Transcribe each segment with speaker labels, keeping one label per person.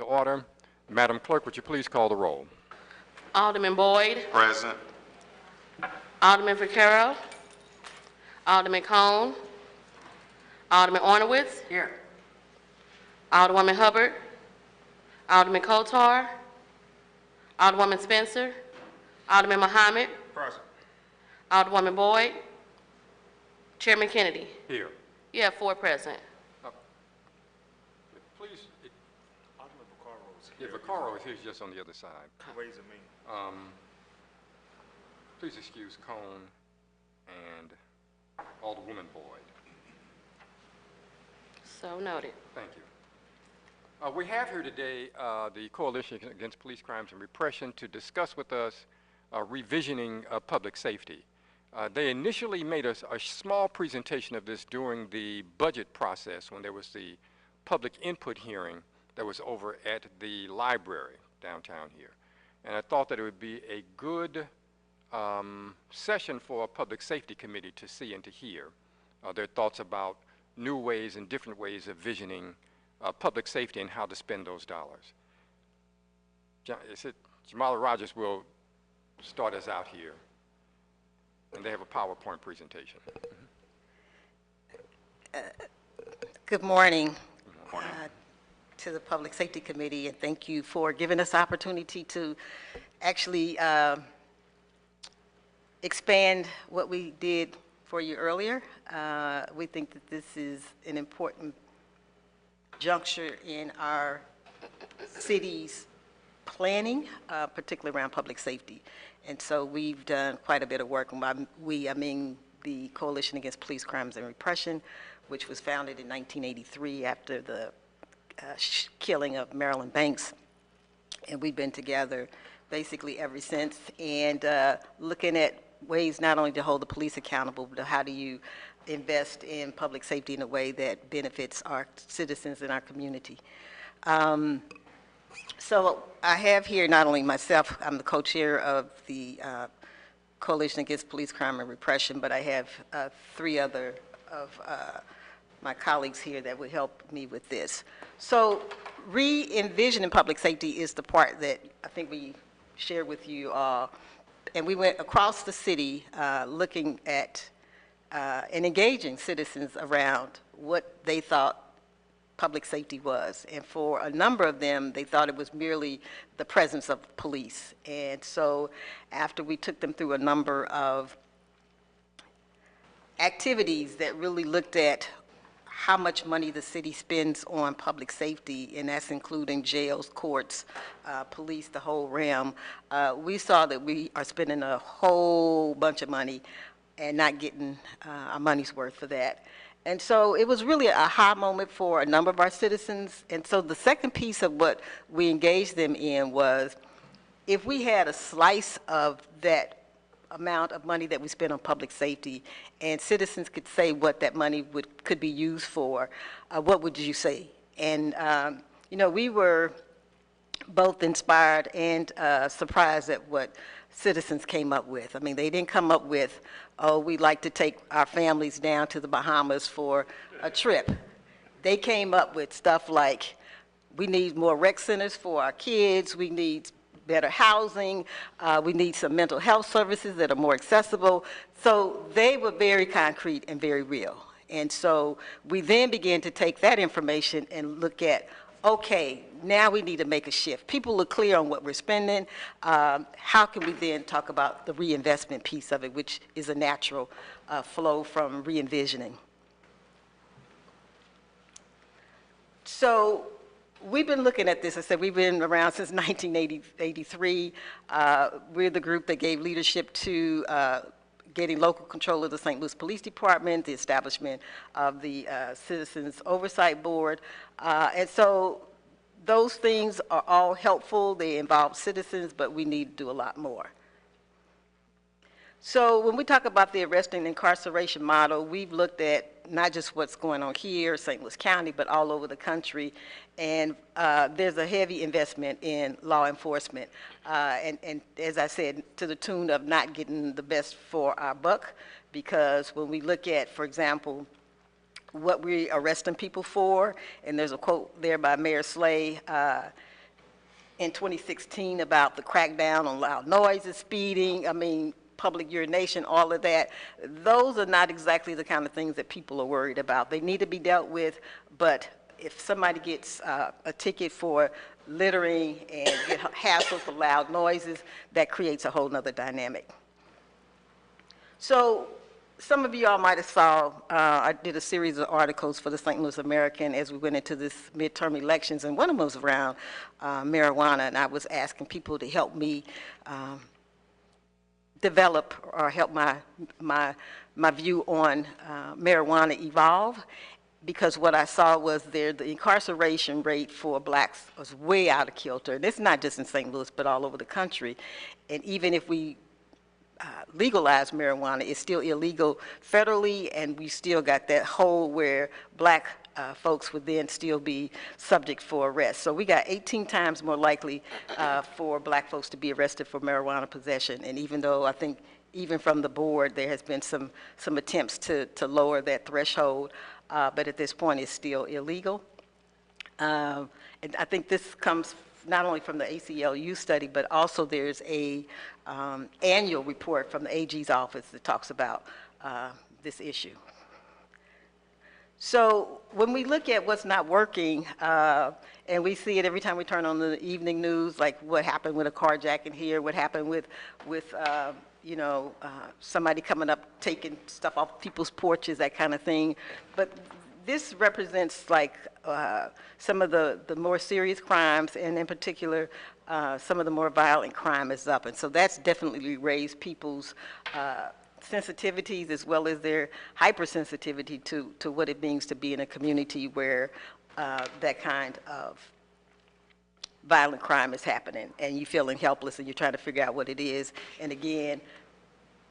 Speaker 1: to order. Madam Clerk, would you please call the roll?
Speaker 2: Alderman Boyd.
Speaker 3: Present.
Speaker 2: Alderman Vaquero. Alderman Cone. Alderman Ornowitz.
Speaker 4: Here.
Speaker 2: Alderwoman Hubbard. Alderman Kotar. Alderwoman Spencer. Alderman Muhammad.
Speaker 3: Present.
Speaker 2: Alderwoman Boyd. Chairman Kennedy.
Speaker 1: Here.
Speaker 2: You have 4 present.
Speaker 1: Please,
Speaker 3: Alderman Vaccaro is
Speaker 1: yeah,
Speaker 3: here.
Speaker 1: Vaccaro is here, he's just on the other side.
Speaker 3: Ways and Means.
Speaker 1: Please excuse Cone and Alderwoman Boyd.
Speaker 2: So noted.
Speaker 1: Thank you. We have here today the Coalition Against Police Crimes and Repression to discuss with us revisioning public safety. They initially made us a small presentation of this during the budget process when there was the public input hearing that was over at the library downtown here. And I thought that it would be a good session for a public safety committee to see and to hear their thoughts about new ways and different ways of visioning public safety and how to spend those dollars. Jamala Rogers will start us out here, and they have a PowerPoint presentation.
Speaker 4: Good morning to the Public Safety Committee, and thank you for giving us the opportunity to actually expand what we did for you earlier. We think that this is an important juncture in our city's planning, particularly around public safety. And so we've done quite a bit of work, and by we, I mean the Coalition Against Police Crimes and Repression, which was founded in 1983 after the killing of Marilyn Banks. And we've been together basically ever since, and looking at ways not only to hold the police accountable, but how do you invest in public safety in a way that benefits our citizens in our community. So I have here not only myself, I'm the co-chair of the Coalition Against Police Crime and Repression, but I have 3 other of my colleagues here that would help me with this. So re-envisioning public safety is the part that I think we shared with you all. And we went across the city looking at and engaging citizens around what they thought public safety was. And for a number of them, they thought it was merely the presence of police. And so after we took them through a number of activities that really looked at how much money the city spends on public safety, and that's including jails, courts, police, the whole realm, we saw that we are spending a whole bunch of money and not getting our money's worth for that. And so it was really a aha moment for a number of our citizens. And so the second piece of what we engaged them in was, if we had a slice of that amount of money that we spend on public safety, and citizens could say what that money could be used for, what would you say? And you know, we were both inspired and surprised at what citizens came up with. I mean, they didn't come up with, oh, we'd like to take our families down to the Bahamas for a trip. They came up with stuff like, we need more rec centers for our kids, we need better housing, we need some mental health services that are more accessible. So they were very concrete and very real. And so we then began to take that information and look at, okay, now we need to make a shift. People are clear on what we're spending. How can we then talk about the reinvestment piece of it, which is a natural flow from re-envisioning? So we've been looking at this. I said we've been around since 1983. We're the group that gave leadership to getting local control of the St. Louis Police Department, the establishment of the Citizens Oversight Board. And so those things are all helpful. They involve citizens, but we need to do a lot more. So when we talk about the arrest and incarceration model, we've looked at not just what's going on here, St. Louis County, but all over the country. And there's a heavy investment in law enforcement. And as I said, to the tune of not getting the best for our buck, because when we look at, for example, what we're arresting people for, and there's a quote there by Mayor Slay, in 2016 about the crackdown on loud noises, speeding, public urination, all of that. Those are not exactly the kind of things that people are worried about. They need to be dealt with, but if somebody gets a ticket for littering and get hassled for loud noises, that creates a whole nother dynamic. So some of you all might have saw, I did a series of articles for the St. Louis American as we went into this midterm elections, and one of them was around marijuana, and I was asking people to help me develop or help my view on marijuana evolve, because what I saw was the incarceration rate for blacks was way out of kilter. And it's not just in St. Louis, but all over the country. And even if we legalize marijuana, it's still illegal federally, and we still got that hole where black folks would then still be subject for arrest. So we got 18 times more likely for black folks to be arrested for marijuana possession. And even though I think even from the board there has been some attempts to lower that threshold, but at this point it's still illegal. And I think this comes not only from the ACLU study, but also there's a annual report from the AG's office that talks about this issue. So when we look at what's not working, and we see it every time we turn on the evening news, like what happened with a carjacking here, what happened with somebody coming up taking stuff off people's porches, that kind of thing. But this represents like some of the more serious crimes, and in particular, some of the more violent crime is up. And so that's definitely raised people's sensitivities as well as their hypersensitivity to what it means to be in a community where that kind of violent crime is happening, and you're feeling helpless and you're trying to figure out what it is. And again,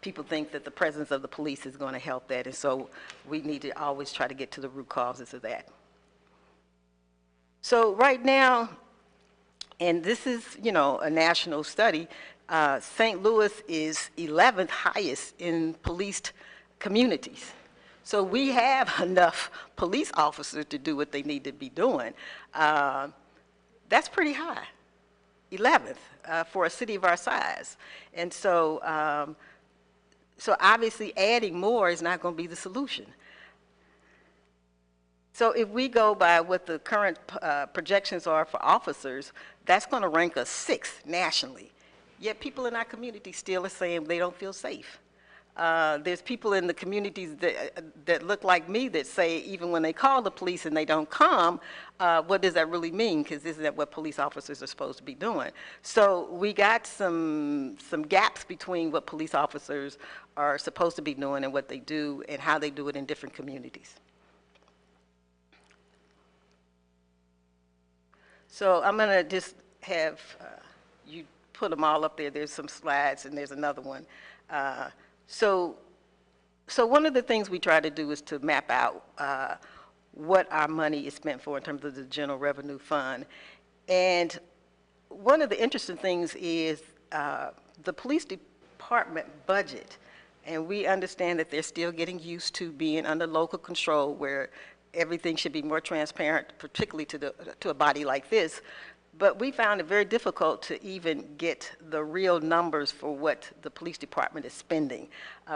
Speaker 4: people think that the presence of the police is going to help that, and so we need to always try to get to the root causes of that. So right now, and this is, a national study, St. Louis is 11th highest in policed communities. So we have enough police officers to do what they need to be doing. That's pretty high, 11th for a city of our size. And so, so obviously adding more is not going to be the solution. So if we go by what the current projections are for officers, that's going to rank us 6th nationally. Yet people in our community still are saying they don't feel safe. There's people in the communities that look like me that say even when they call the police and they don't come, what does that really mean? Because isn't that what police officers are supposed to be doing? So we got some gaps between what police officers are supposed to be doing and what they do and how they do it in different communities. So I'm going to just have you put them all up there. There's some slides and there's another one. So one of the things we try to do is to map out what our money is spent for in terms of the general revenue fund. And one of the interesting things is the police department budget. And we understand that they're still getting used to being under local control where everything should be more transparent, particularly to a body like this. But we found it very difficult to even get the real numbers for what the police department is spending.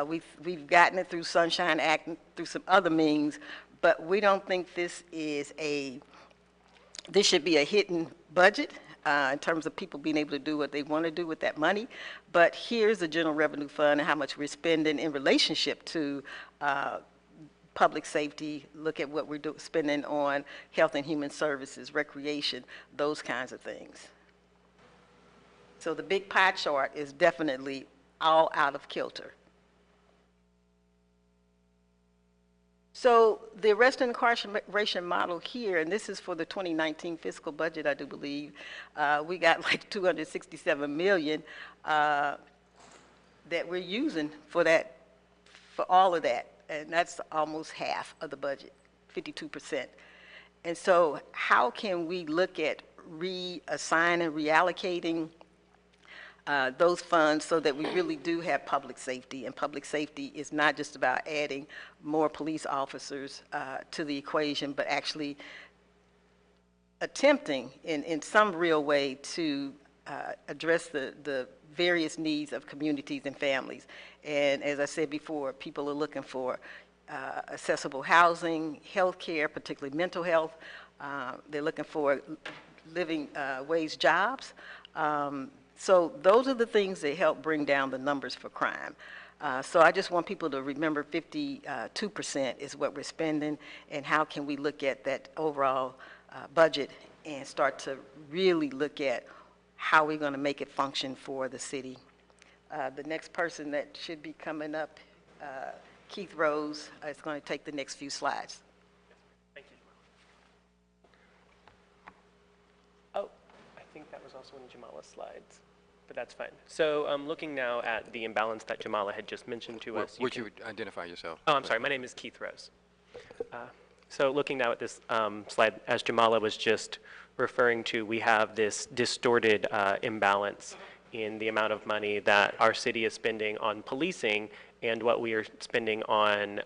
Speaker 4: We've gotten it through Sunshine Act and through some other means, but we don't think this should be a hidden budget in terms of people being able to do what they want to do with that money. But here's the general revenue fund and how much we're spending in relationship to public safety, look at what we're spending on health and human services, recreation, those kinds of things. So the big pie chart is definitely all out of kilter. So the arrest and incarceration model here, and this is for the 2019 fiscal budget, I do believe, we got like 267 million that we're using for that, for all of that. And that's almost half of the budget, 52%. And so how can we look at reassigning, reallocating those funds so that we really do have public safety? And public safety is not just about adding more police officers to the equation, but actually attempting in some real way to address the various needs of communities and families. And as I said before, people are looking for accessible housing, health care, particularly mental health. They're looking for living wage jobs. So those are the things that help bring down the numbers for crime. So I just want people to remember 52% is what we're spending, and how can we look at that overall budget and start to really look at how we're going to make it function for the city. The next person that should be coming up, Keith Rose, is going to take the next few slides.
Speaker 5: Thank you, Jamala. Oh, I think that was also one of Jamala's slides, but that's fine. So looking now at the imbalance that Jamala had just mentioned to us.
Speaker 1: Would you identify yourself?
Speaker 5: Oh, I'm sorry. My name is Keith Rose. So looking now at this slide, as Jamala was just referring to, we have this distorted imbalance in the amount of money that our city is spending on policing and what we are spending on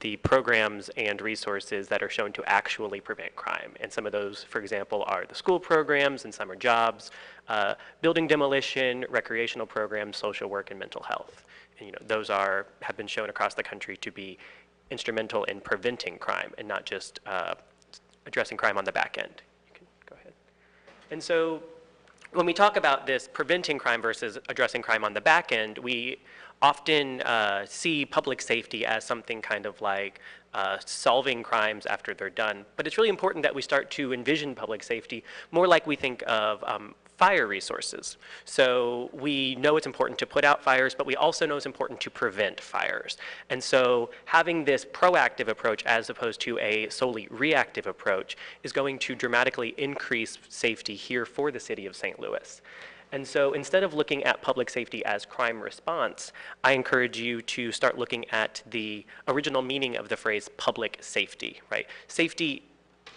Speaker 5: the programs and resources that are shown to actually prevent crime. And some of those, for example, are the school programs, and some are jobs, building demolition, recreational programs, social work, and mental health. And those have been shown across the country to be instrumental in preventing crime and not just addressing crime on the back end. You can go ahead. And so when we talk about this preventing crime versus addressing crime on the back end, we often see public safety as something kind of like solving crimes after they're done. But it's really important that we start to envision public safety more like we think of fire resources. So we know it's important to put out fires, but we also know it's important to prevent fires. And so having this proactive approach as opposed to a solely reactive approach is going to dramatically increase safety here for the city of St. Louis. And so instead of looking at public safety as crime response, I encourage you to start looking at the original meaning of the phrase public safety, right? Safety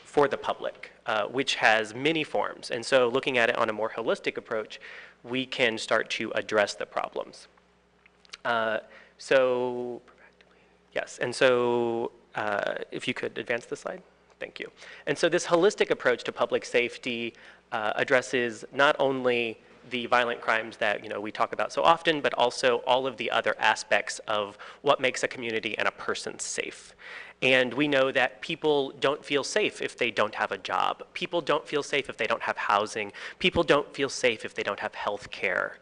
Speaker 5: for the public, which has many forms. And so looking at it on a more holistic approach, we can start to address the problems. Yes, and so if you could advance the slide. Thank you. And so this holistic approach to public safety addresses not only the violent crimes that we talk about so often, but also all of the other aspects of what makes a community and a person safe. And we know that people don't feel safe if they don't have a job. People don't feel safe if they don't have housing. People don't feel safe if they don't have health care.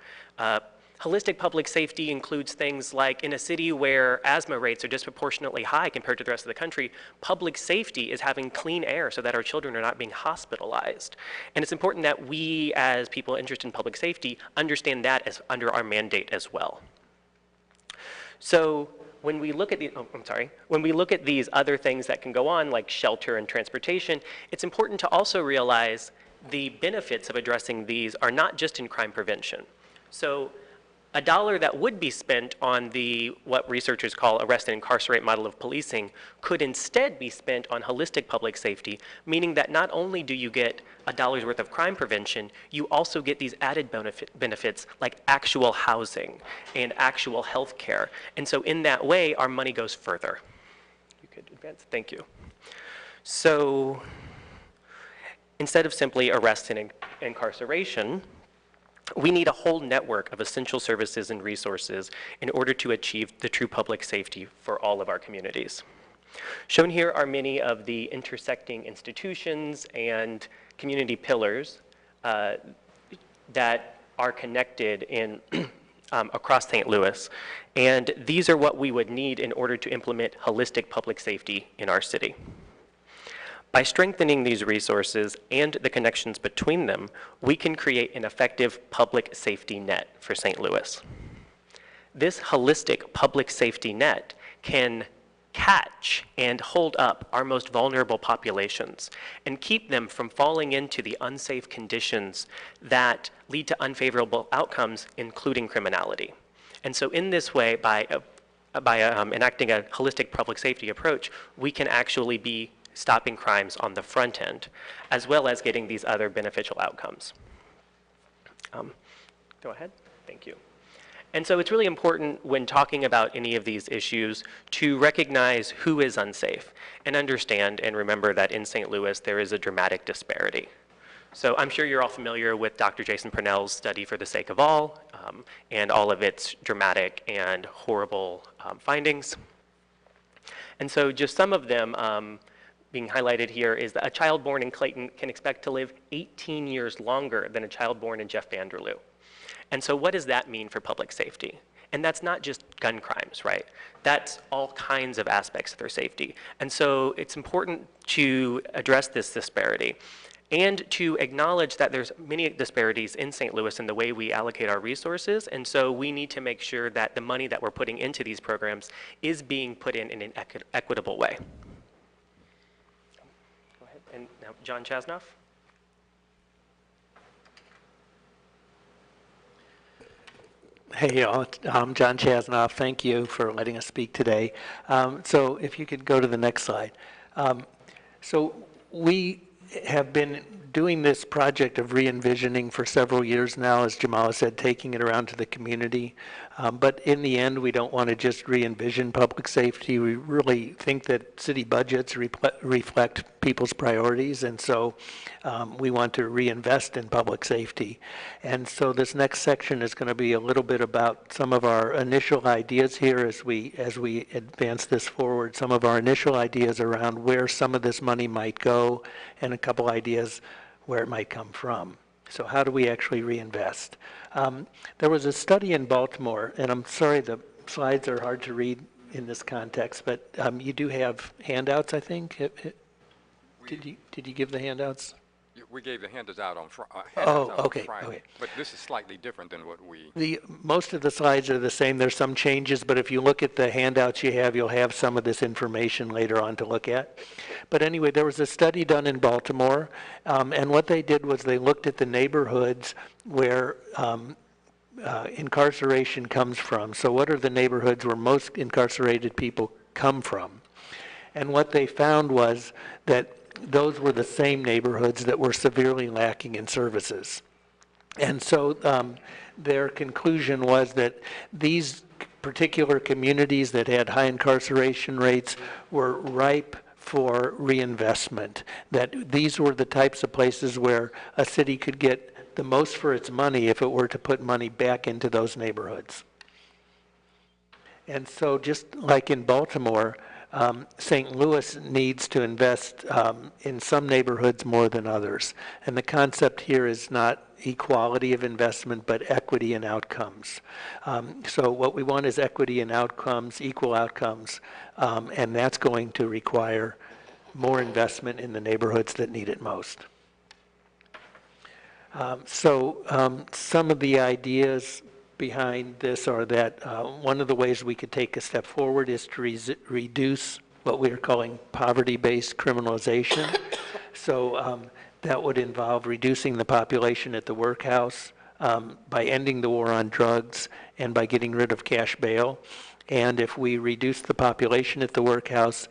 Speaker 5: Holistic public safety includes things like in a city where asthma rates are disproportionately high compared to the rest of the country, public safety is having clean air so that our children are not being hospitalized. And it's important that we, as people interested in public safety, understand that as under our mandate as well. So when we look at when we look at these other things that can go on, like shelter and transportation, it's important to also realize the benefits of addressing these are not just in crime prevention. So a dollar that would be spent on what researchers call arrest and incarcerate model of policing could instead be spent on holistic public safety, meaning that not only do you get a dollar's worth of crime prevention, you also get these added benefits like actual housing and actual health care. And so in that way, our money goes further. You could advance, thank you. So instead of simply arrest and incarceration, we need a whole network of essential services and resources in order to achieve the true public safety for all of our communities. Shown here are many of the intersecting institutions and community pillars that are connected in across St. Louis. And these are what we would need in order to implement holistic public safety in our city. By strengthening these resources and the connections between them, we can create an effective public safety net for St. Louis. This holistic public safety net can catch and hold up our most vulnerable populations and keep them from falling into the unsafe conditions that lead to unfavorable outcomes, including criminality. And so in this way, by enacting a holistic public safety approach, we can actually be stopping crimes on the front end, as well as getting these other beneficial outcomes. Go ahead, thank you. And so it's really important when talking about any of these issues to recognize who is unsafe and understand and remember that in St. Louis there is a dramatic disparity. So I'm sure you're all familiar with Dr. Jason Purnell's study For the Sake of All and all of its dramatic and horrible findings. And so just some of them being highlighted here is that a child born in Clayton can expect to live 18 years longer than a child born in Jeff Vanderloo. And so what does that mean for public safety? And that's not just gun crimes, right? That's all kinds of aspects of their safety. And so it's important to address this disparity and to acknowledge that there's many disparities in St. Louis in the way we allocate our resources. And so we need to make sure that the money that we're putting into these programs is being put in an equitable way. Go ahead. And now John Chasnoff.
Speaker 6: Hey, y'all. I'm John Chasnoff. Thank you for letting us speak today. So if you could go to the next slide. So we have been doing this project of re-envisioning for several years now, as Jamala said, taking it around to the community. But in the end, we don't want to just re-envision public safety. We really think that city budgets reflect people's priorities, and so we want to reinvest in public safety. And so this next section is going to be a little bit about some of our initial ideas here as we advance this forward, some of our initial ideas around where some of this money might go, and a couple ideas where it might come from. So how do we actually reinvest? There was a study in Baltimore, and I'm sorry the slides are hard to read in this context, but you do have handouts, I think. Did you give the handouts?
Speaker 1: We gave the handouts out on
Speaker 6: okay,
Speaker 1: Friday,
Speaker 6: okay.
Speaker 1: but this is slightly different than what we...
Speaker 6: Most of the slides are the same. There's some changes, but if you look at the handouts you have, you'll have some of this information later on to look at. But anyway, there was a study done in Baltimore, and what they did was they looked at the neighborhoods where incarceration comes from. So what are the neighborhoods where most incarcerated people come from? And what they found was that those were the same neighborhoods that were severely lacking in services. And so their conclusion was that these particular communities that had high incarceration rates were ripe for reinvestment, that these were the types of places where a city could get the most for its money if it were to put money back into those neighborhoods. And so just like in Baltimore, St. Louis needs to invest in some neighborhoods more than others. And the concept here is not equality of investment, but equity and outcomes. So what we want is equity and outcomes, equal outcomes, and that's going to require more investment in the neighborhoods that need it most. Some of the ideas behind this are that one of the ways we could take a step forward is to reduce what we are calling poverty-based criminalization. So that would involve reducing the population at the workhouse by ending the war on drugs and by getting rid of cash bail. And if we reduce the population at the workhouse,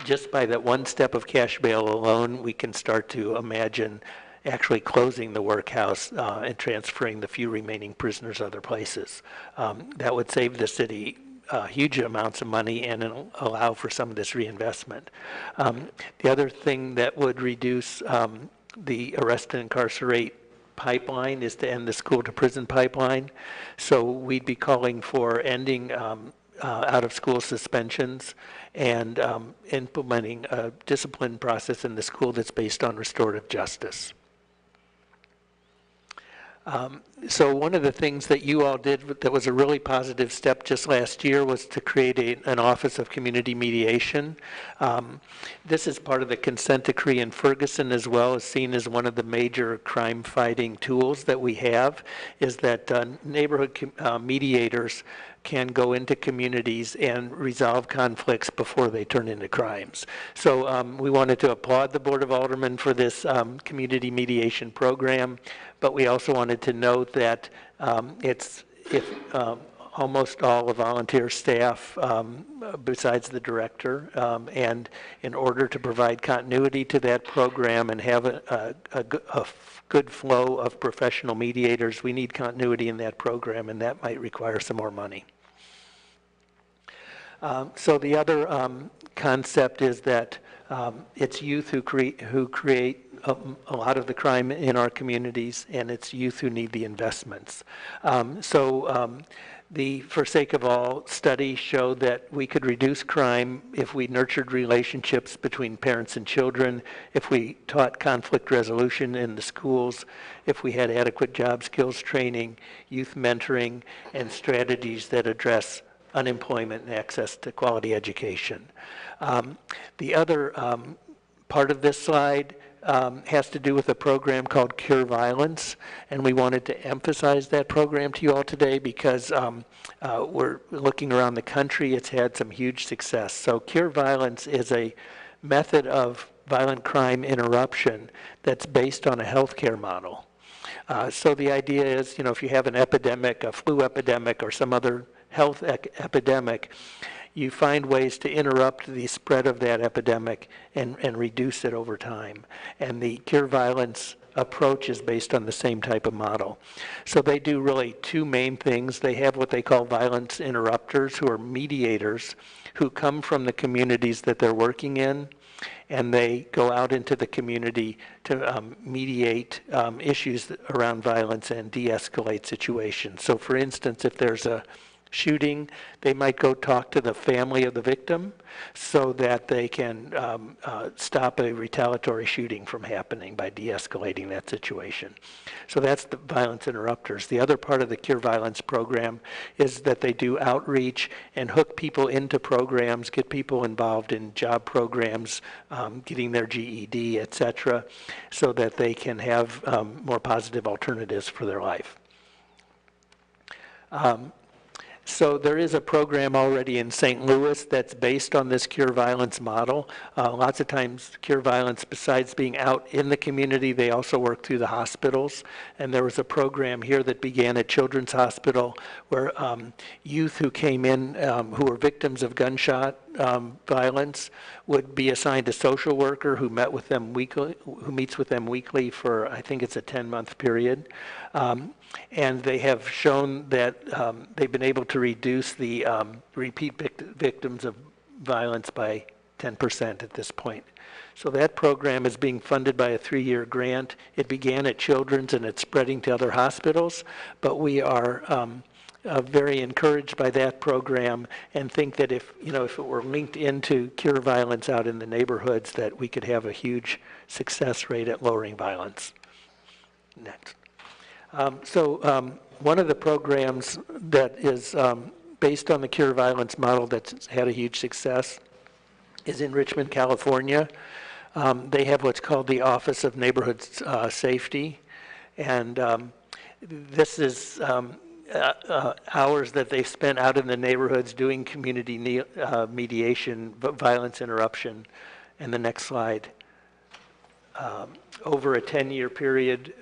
Speaker 6: just by that one step of cash bail alone, we can start to imagine actually closing the workhouse and transferring the few remaining prisoners other places. That would save the city huge amounts of money and allow for some of this reinvestment. The other thing that would reduce the arrest and incarcerate pipeline is to end the school to prison pipeline. So we'd be calling for ending out of school suspensions and implementing a discipline process in the school that's based on restorative justice. So one of the things that you all did that was a really positive step just last year was to create an Office of Community Mediation. This is part of the consent decree in Ferguson as well, as seen as one of the major crime fighting tools that we have, is that neighborhood mediators can go into communities and resolve conflicts before they turn into crimes. So we wanted to applaud the Board of Aldermen for this community mediation program, but we also wanted to note that almost all the volunteer staff, besides the director, and in order to provide continuity to that program and have a good flow of professional mediators. We need continuity in that program, and that might require some more money. So the other concept is that it's youth who create a lot of the crime in our communities, and it's youth who need the investments. The For Sake of All study showed that we could reduce crime if we nurtured relationships between parents and children, if we taught conflict resolution in the schools, if we had adequate job skills training, youth mentoring, and strategies that address unemployment and access to quality education. The other part of this slide has to do with a program called Cure Violence, and we wanted to emphasize that program to you all today because we're looking around the country, it's had some huge success. So Cure Violence is a method of violent crime interruption that's based on a healthcare model. So the idea is, if you have an epidemic, a flu epidemic, or some other health epidemic, you find ways to interrupt the spread of that epidemic and reduce it over time. And the Cure Violence approach is based on the same type of model. So they do really two main things. They have what they call violence interrupters, who are mediators who come from the communities that they're working in, and they go out into the community to mediate issues around violence and de-escalate situations. So for instance, if there's a shooting, they might go talk to the family of the victim so that they can stop a retaliatory shooting from happening by de-escalating that situation. So that's the violence interrupters. The other part of the Cure Violence program is that they do outreach and hook people into programs, get people involved in job programs, getting their GED, etc., so that they can have more positive alternatives for their life. So there is a program already in St. Louis that's based on this Cure Violence model. Lots of times Cure Violence, besides being out in the community, they also work through the hospitals. And there was a program here that began at Children's Hospital where youth who came in who were victims of gunshot violence would be assigned a social worker who meets with them weekly for, I think it's a 10-month period. And they have shown that they've been able to reduce the repeat victims of violence by 10% at this point. So that program is being funded by a 3-year grant. It began at Children's and it's spreading to other hospitals, but we are very encouraged by that program and think that if it were linked into Cure Violence out in the neighborhoods, that we could have a huge success rate at lowering violence. Next. One of the programs that is based on the Cure Violence model that's had a huge success is in Richmond, California. They have what's called the Office of Neighborhood Safety, and this is hours that they've spent out in the neighborhoods doing community mediation, violence interruption. And the next slide. Over a 10-year period,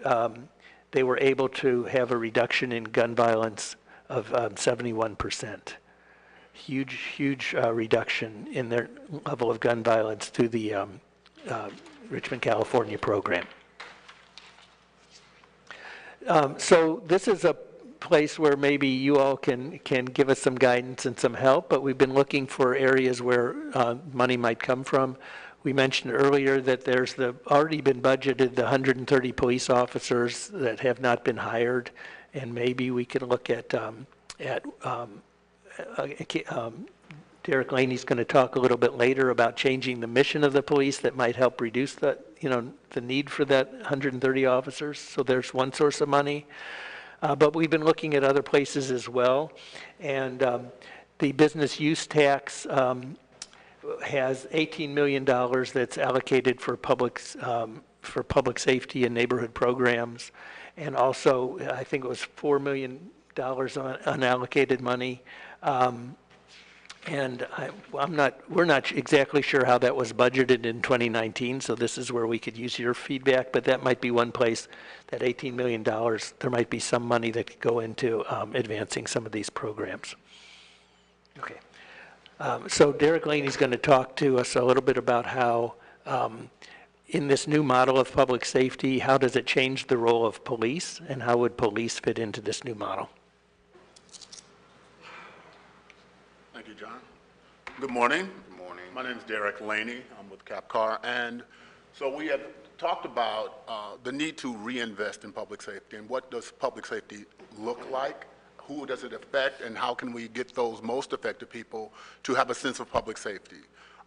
Speaker 6: they were able to have a reduction in gun violence of 71%. Huge reduction in their level of gun violence through the Richmond, California program. So this is a place where maybe you all can give us some guidance and some help, but we've been looking for areas where money might come from. We mentioned earlier that there's already been budgeted the 130 police officers that have not been hired, and maybe we could look at Derek Laney's going to talk a little bit later about changing the mission of the police that might help reduce the need for that 130 officers. So there's one source of money. But we've been looking at other places as well, and the business use tax has $18 million that's allocated for public safety and neighborhood programs, and also I think it was $4 million on unallocated money. And we're not exactly sure how that was budgeted in 2019, so this is where we could use your feedback, but that might be one place, that $18 million, there might be some money that could go into advancing some of these programs. Okay. So Derek Laney's going to talk to us a little bit about how in this new model of public safety, how does it change the role of police, and how would police fit into this new model?
Speaker 7: Thank you, John. Good morning. Good morning. My name is Derek Laney. I'm with CapCar. And so we have talked about the need to reinvest in public safety and what does public safety look like, who does it affect, and how can we get those most affected people to have a sense of public safety.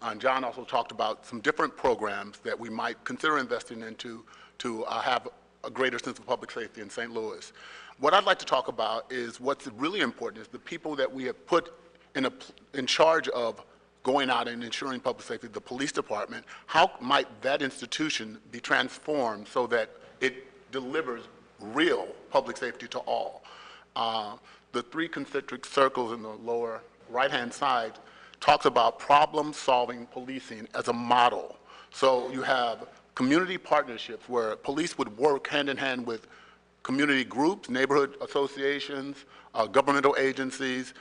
Speaker 7: And John also talked about some different programs that we might consider investing into to have a greater sense of public safety in St. Louis. What I'd like to talk about is what's really important is the people that we have put in charge of going out and ensuring public safety, the police department. How might that institution be transformed so that it delivers real public safety to all? The three concentric circles in the lower right-hand side talks about problem-solving policing as a model. So you have community partnerships where police would work hand-in-hand with community groups, neighborhood associations, governmental agencies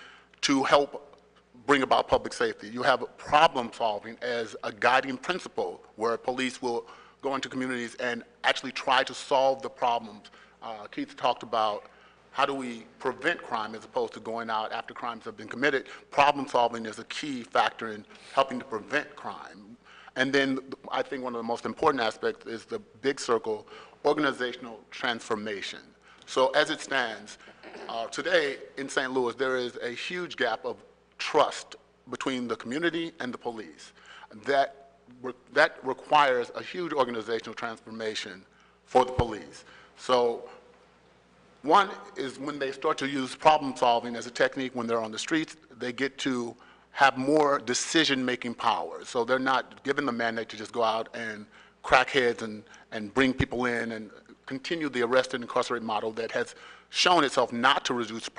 Speaker 7: to help bring about public safety. You have problem-solving as a guiding principle where police will go into communities and actually try to solve the problems. Keith talked about how do we prevent crime as opposed to going out after crimes have been committed. Problem-solving is a key factor in helping to prevent crime. And then I think one of the most important aspects is the big circle, organizational transformation. So as it stands, today in St. Louis, there is a huge gap of trust between the community and the police. That requires a huge organizational transformation for the police. So one is when they start to use problem solving as a technique when they're on the streets, they get to have more decision-making power. So they're not given the mandate to just go out and crack heads and bring people in and continue the arrest and incarcerate model that has shown itself not to reduce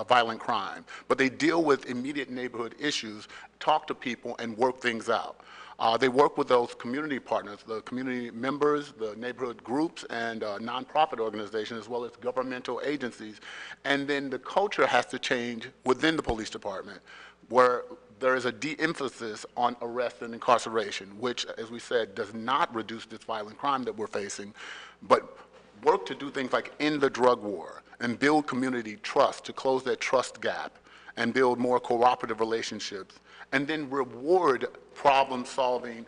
Speaker 7: violent crime, but they deal with immediate neighborhood issues, talk to people, and work things out. They work with those community partners, the community members, the neighborhood groups, and nonprofit organizations, as well as governmental agencies. And then the culture has to change within the police department, where there is a de-emphasis on arrest and incarceration, which, as we said, does not reduce this violent crime that we're facing, but work to do things like end the drug war and build community trust to close that trust gap and build more cooperative relationships, and then reward problem-solving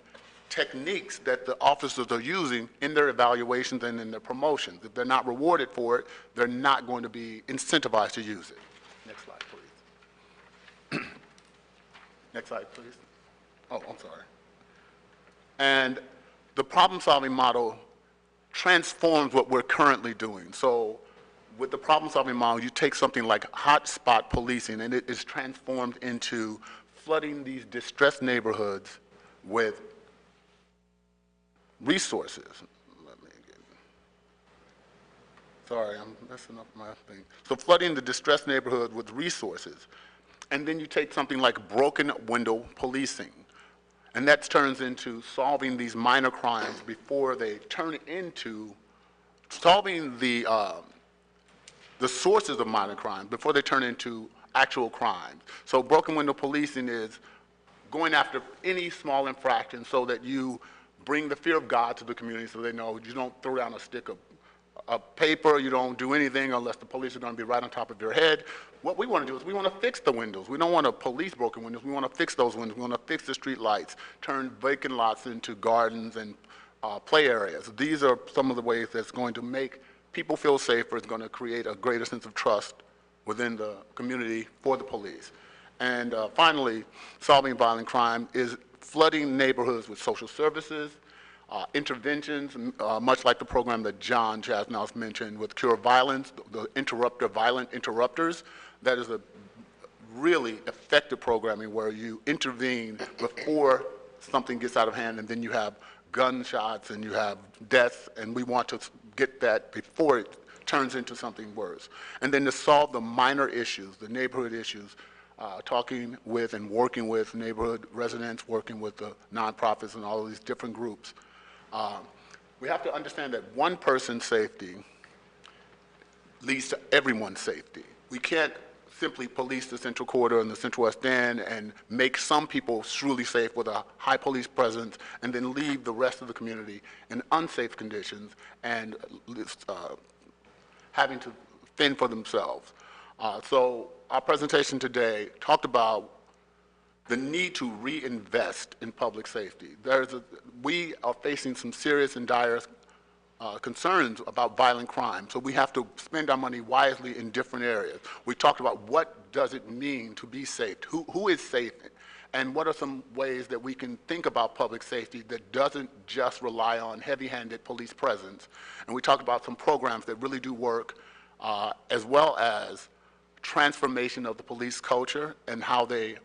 Speaker 7: techniques that the officers are using in their evaluations and in their promotions. If they're not rewarded for it, they're not going to be incentivized to use it. Next slide, please. Next slide, please. Oh, I'm sorry. And the problem-solving model transforms what we're currently doing. So with the problem-solving model, you take something like hotspot policing, and it is transformed into flooding these distressed neighborhoods with resources. Sorry, I'm messing up my thing. So flooding the distressed neighborhood with resources. And then you take something like broken window policing, and that turns into solving these minor crimes before they turn into solving the sources of minor crime before they turn into actual crimes. So broken window policing is going after any small infraction so that you bring the fear of God to the community so they know you don't throw down a stick of paper, you don't do anything unless the police are going to be right on top of your head. What we want to do is we want to fix the windows. We don't want to police broken windows. We want to fix those windows. We want to fix the street lights, turn vacant lots into gardens and play areas. These are some of the ways that's going to make people feel safer. It's going to create a greater sense of trust within the community for the police. And finally, solving violent crime is flooding neighborhoods with social services, interventions, much like the program that John Chasnouse mentioned with Cure Violence, the violent interrupters. That is a really effective programming where you intervene before something gets out of hand, and then you have gunshots and you have deaths, and we want to get that before it turns into something worse. And then to solve the minor issues, the neighborhood issues, talking with and working with neighborhood residents, working with the nonprofits and all of these different groups. We have to understand that one person's safety leads to everyone's safety. We can't simply police the Central Corridor and the Central West End and make some people truly safe with a high police presence and then leave the rest of the community in unsafe conditions and having to fend for themselves. So our presentation today talked about the need to reinvest in public safety. We are facing some serious and dire concerns about violent crime, so we have to spend our money wisely in different areas. We talked about what does it mean to be safe, who is safe, and what are some ways that we can think about public safety that doesn't just rely on heavy-handed police presence. And we talked about some programs that really do work, as well as transformation of the police culture and how they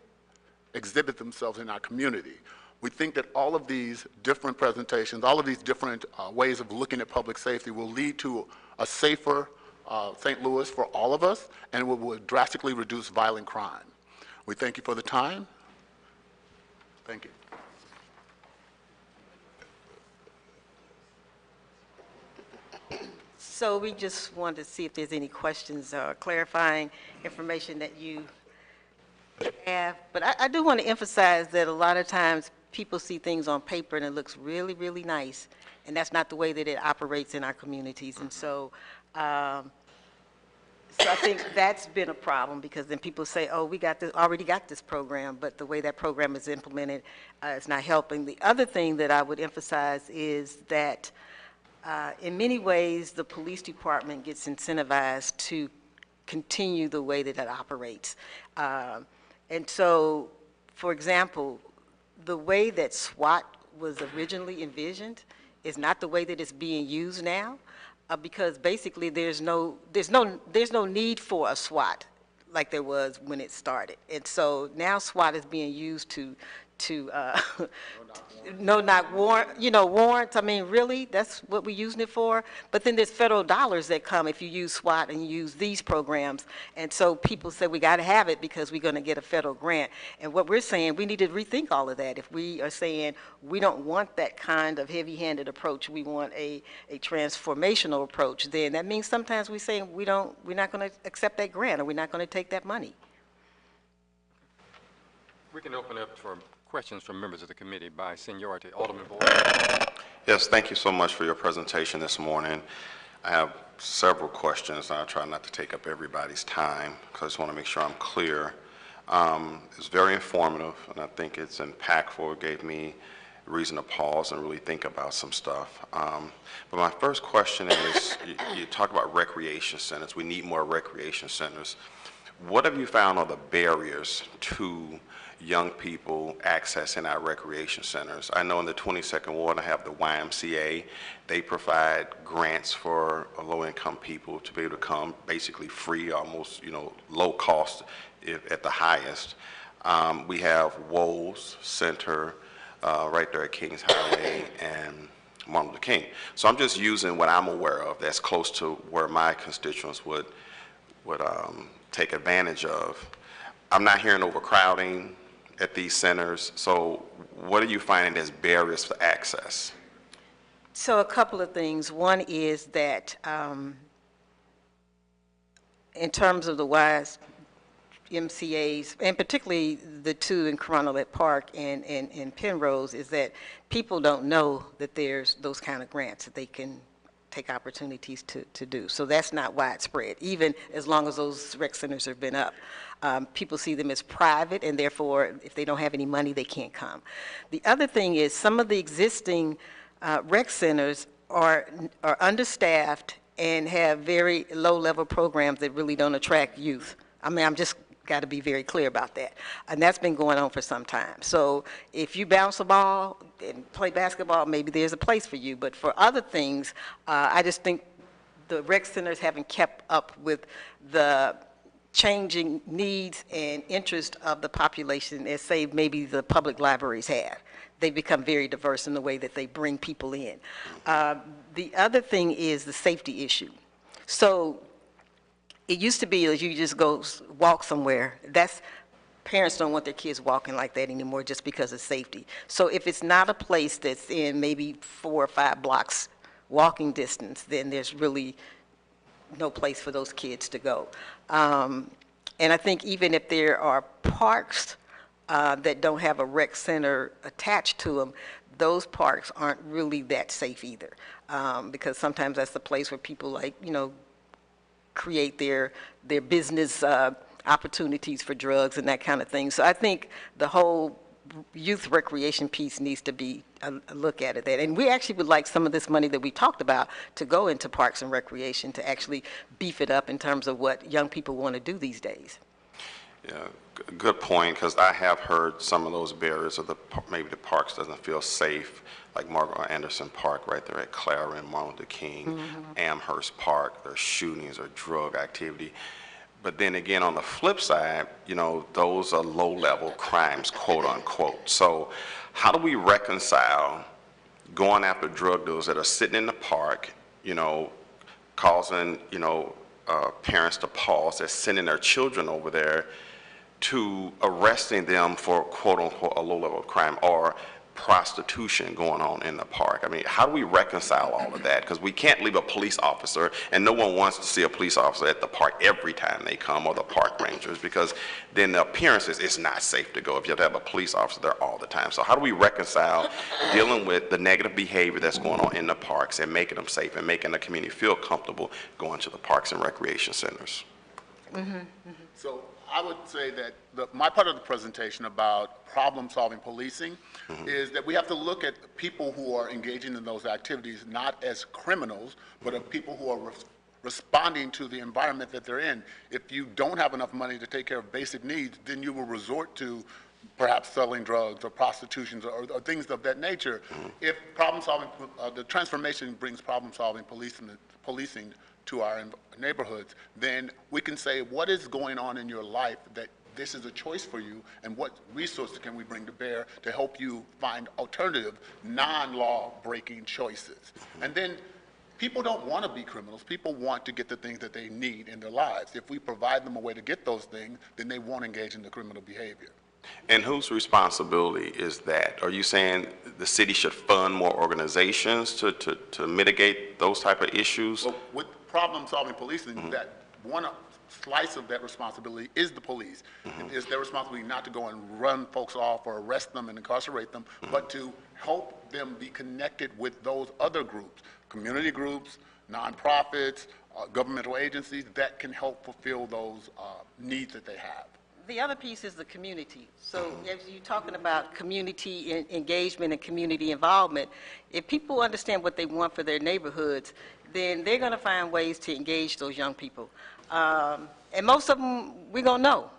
Speaker 7: exhibit themselves in our community. We think that all of these different presentations, all of these different ways of looking at public safety will lead to a safer St. Louis for all of us, and will drastically reduce violent crime. We thank you for the time. Thank you.
Speaker 4: So we just wanted to see if there's any questions or clarifying information that you have. But I do want to emphasize that a lot of times people see things on paper and it looks really, really nice, and that's not the way that it operates in our communities. And so, I think that's been a problem, because then people say, oh, we got this, already got this program, but the way that program is implemented is not helping. The other thing that I would emphasize is that in many ways, the police department gets incentivized to continue the way that it operates. And so, for example, the way that SWAT was originally envisioned is not the way that it's being used now, because basically there's no need for a SWAT like there was when it started. And so now SWAT is being used to warrants. I mean, really, that's what we're using it for. But then there's federal dollars that come if you use SWAT and you use these programs. And so people say we got to have it because we're going to get a federal grant. And what we're saying, we need to rethink all of that. If we are saying we don't want that kind of heavy-handed approach, we want a transformational approach, then that means sometimes we're saying we're not going to accept that grant, or we're not going to take that money.
Speaker 1: We can open up for questions from members of the committee by seniority. Alderman Boyd.
Speaker 8: Yes, thank you so much for your presentation this morning. I have several questions, and I'll try not to take up everybody's time because I just want to make sure I'm clear. It's very informative, and I think it's impactful. It gave me reason to pause and really think about some stuff. But my first question is, you talk about recreation centers. We need more recreation centers. What have you found are the barriers to young people accessing our recreation centers? I know in the 22nd Ward I have the YMCA. They provide grants for low-income people to be able to come, basically free, almost, low cost at the highest. We have Woles Center right there at Kings Highway and Martin Luther King. So I'm just using what I'm aware of that's close to where my constituents would take advantage of. I'm not hearing overcrowding at these centers. So what are you finding as barriers for access?
Speaker 4: So a couple of things. One is that in terms of the YMCAs, and particularly the two in Carondelet Park and Penrose, is that people don't know that there's those kind of grants that they can take opportunities to do. So that's not widespread, even as long as those rec centers have been up. People see them as private, and therefore, if they don't have any money, they can't come. The other thing is some of the existing rec centers are understaffed and have very low-level programs that really don't attract youth. I mean, I'm just got to be very clear about that. And that's been going on for some time. So if you bounce a ball and play basketball, maybe there's a place for you. But for other things, I just think the rec centers haven't kept up with the changing needs and interest of the population as, say, maybe the public libraries have. They've become very diverse in the way that they bring people in. The other thing is the safety issue. So it used to be that you just go walk somewhere. Parents don't want their kids walking like that anymore just because of safety. So if it's not a place that's in maybe 4 or 5 blocks walking distance, then there's really no place for those kids to go. And I think even if there are parks that don't have a rec center attached to them, those parks aren't really that safe either, because sometimes that's the place where people, like, create their business opportunities for drugs and that kind of thing. So I think the whole youth recreation piece needs to be a look at it. And we actually would like some of this money that we talked about to go into parks and recreation to actually beef it up in terms of what young people want to do these days.
Speaker 8: Yeah, good point, because I have heard some of those barriers of maybe the parks doesn't feel safe, like Margaret Anderson Park right there at Clara and Martin Luther King, Amherst Park, there's shootings or drug activity. But then again, on the flip side, those are low-level crimes, quote unquote. So how do we reconcile going after drug dealers that are sitting in the park, causing, parents to pause, they're sending their children over there, to arresting them for quote unquote a low-level crime or prostitution going on in the park? I mean, how do we reconcile all of that? Because we can't leave a police officer, and no one wants to see a police officer at the park every time they come, or the park rangers, because then the appearance is it's not safe to go if you have to have a police officer there all the time. So how do we reconcile dealing with the negative behavior that's going on in the parks and making them safe and making the community feel comfortable going to the parks and recreation centers?
Speaker 7: So I would say that my part of the presentation about problem-solving policing is that we have to look at people who are engaging in those activities not as criminals, but as people who are responding to the environment that they're in. If you don't have enough money to take care of basic needs, then you will resort to perhaps selling drugs or prostitutions or things of that nature. If problem-solving, the transformation brings problem-solving policing to our neighborhoods, then we can say, what is going on in your life that this is a choice for you, and what resources can we bring to bear to help you find alternative, non-law breaking choices? And then people don't want to be criminals. People want to get the things that they need in their lives. If we provide them a way to get those things, then they won't engage in the criminal behavior.
Speaker 8: And whose responsibility is that? Are you saying the city should fund more organizations to mitigate those type of issues?
Speaker 7: Well, with problem-solving policing, that one slice of that responsibility is the police. It is their responsibility not to go and run folks off or arrest them and incarcerate them, but to help them be connected with those other groups, community groups, nonprofits, governmental agencies that can help fulfill those needs that they have.
Speaker 4: The other piece is the community. So as you're talking about community engagement and community involvement, if people understand what they want for their neighborhoods, then they're going to find ways to engage those young people. And most of them, we're going to know.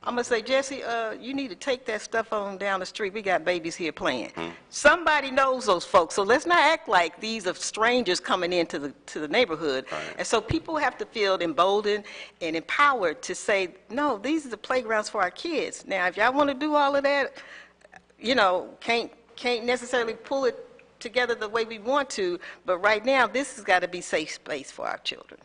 Speaker 4: I'm going to say, Jesse, you need to take that stuff on down the street. We got babies here playing. Somebody knows those folks, so let's not act like these are strangers coming into the neighborhood.
Speaker 8: Right.
Speaker 4: And so people have to feel emboldened and empowered to say, no, these are the playgrounds for our kids. Now, if y'all want to do all of that, can't necessarily pull it together the way we want to, but right now, this has got to be safe space for our children.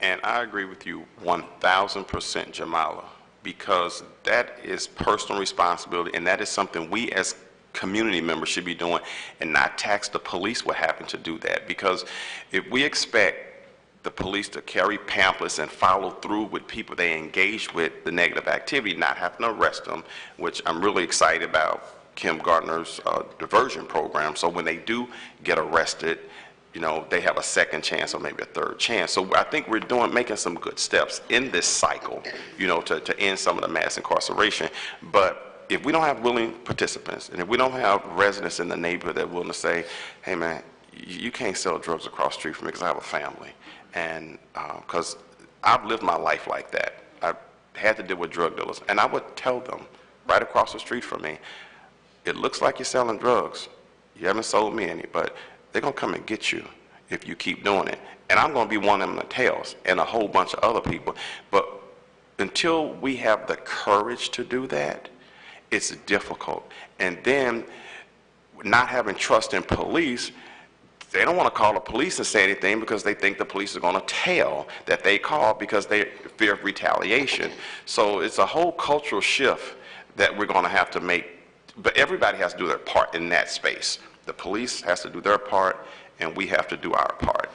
Speaker 8: And I agree with you 1,000%, Jamala, because that is personal responsibility, and that is something we as community members should be doing, and not tax the police what happened to do that. Because if we expect the police to carry pamphlets and follow through with people they engage with the negative activity, not having to arrest them, which I'm really excited about Kim Gardner's diversion program. So when they do get arrested, they have a second chance or maybe a third chance. So I think we're making some good steps in this cycle, to end some of the mass incarceration. But if we don't have willing participants, and if we don't have residents in the neighborhood that are willing to say, hey man, you can't sell drugs across the street from me because I have a family. And because I've lived my life like that. I had to deal with drug dealers. And I would tell them right across the street from me, it looks like you're selling drugs. You haven't sold me any, but they're going to come and get you if you keep doing it. And I'm going to be one of them that tells, and a whole bunch of other people. But until we have the courage to do that, it's difficult. And then not having trust in police, they don't want to call the police and say anything because they think the police are going to tell that they called because they fear of retaliation. So it's a whole cultural shift that we're going to have to make. But everybody has to do their part in that space. The police has to do their part, and we have to do our part.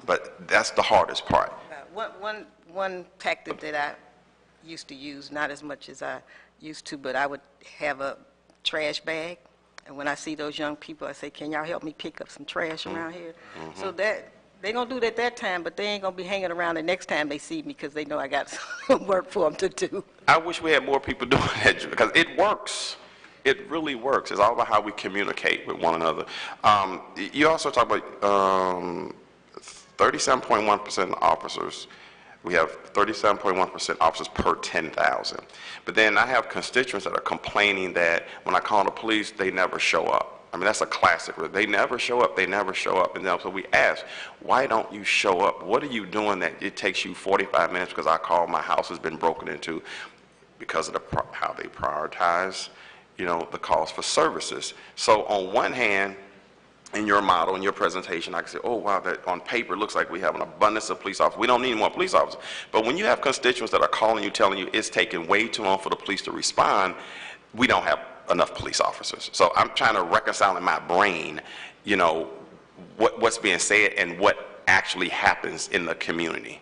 Speaker 8: But that's the hardest part.
Speaker 4: One tactic that I used to use, not as much as I used to, but I would have a trash bag, and when I see those young people, I say, can y'all help me pick up some trash around here? So that, they gonna do it at that time, but they ain't gonna be hanging around the next time they see me because they know I got some work for them to do.
Speaker 8: I wish we had more people doing that because it works. It really works. It's all about how we communicate with one another. You also talk about 37.1% officers. We have 37.1% officers per 10,000. But then I have constituents that are complaining that when I call the police, they never show up. I mean, that's a classic. They never show up. They never show up. And then so we ask, why don't you show up? What are you doing that it takes you 45 minutes because I call, my house has been broken into? Because of how they prioritize, you know, the calls for services. So on one hand, in your model, in your presentation, I can say, oh, wow, that on paper, it looks like we have an abundance of police officers. We don't need more police officers. But when you have constituents that are calling you, telling you it's taking way too long for the police to respond, we don't have enough police officers. So I'm trying to reconcile in my brain, you know, what's being said and what actually happens in the community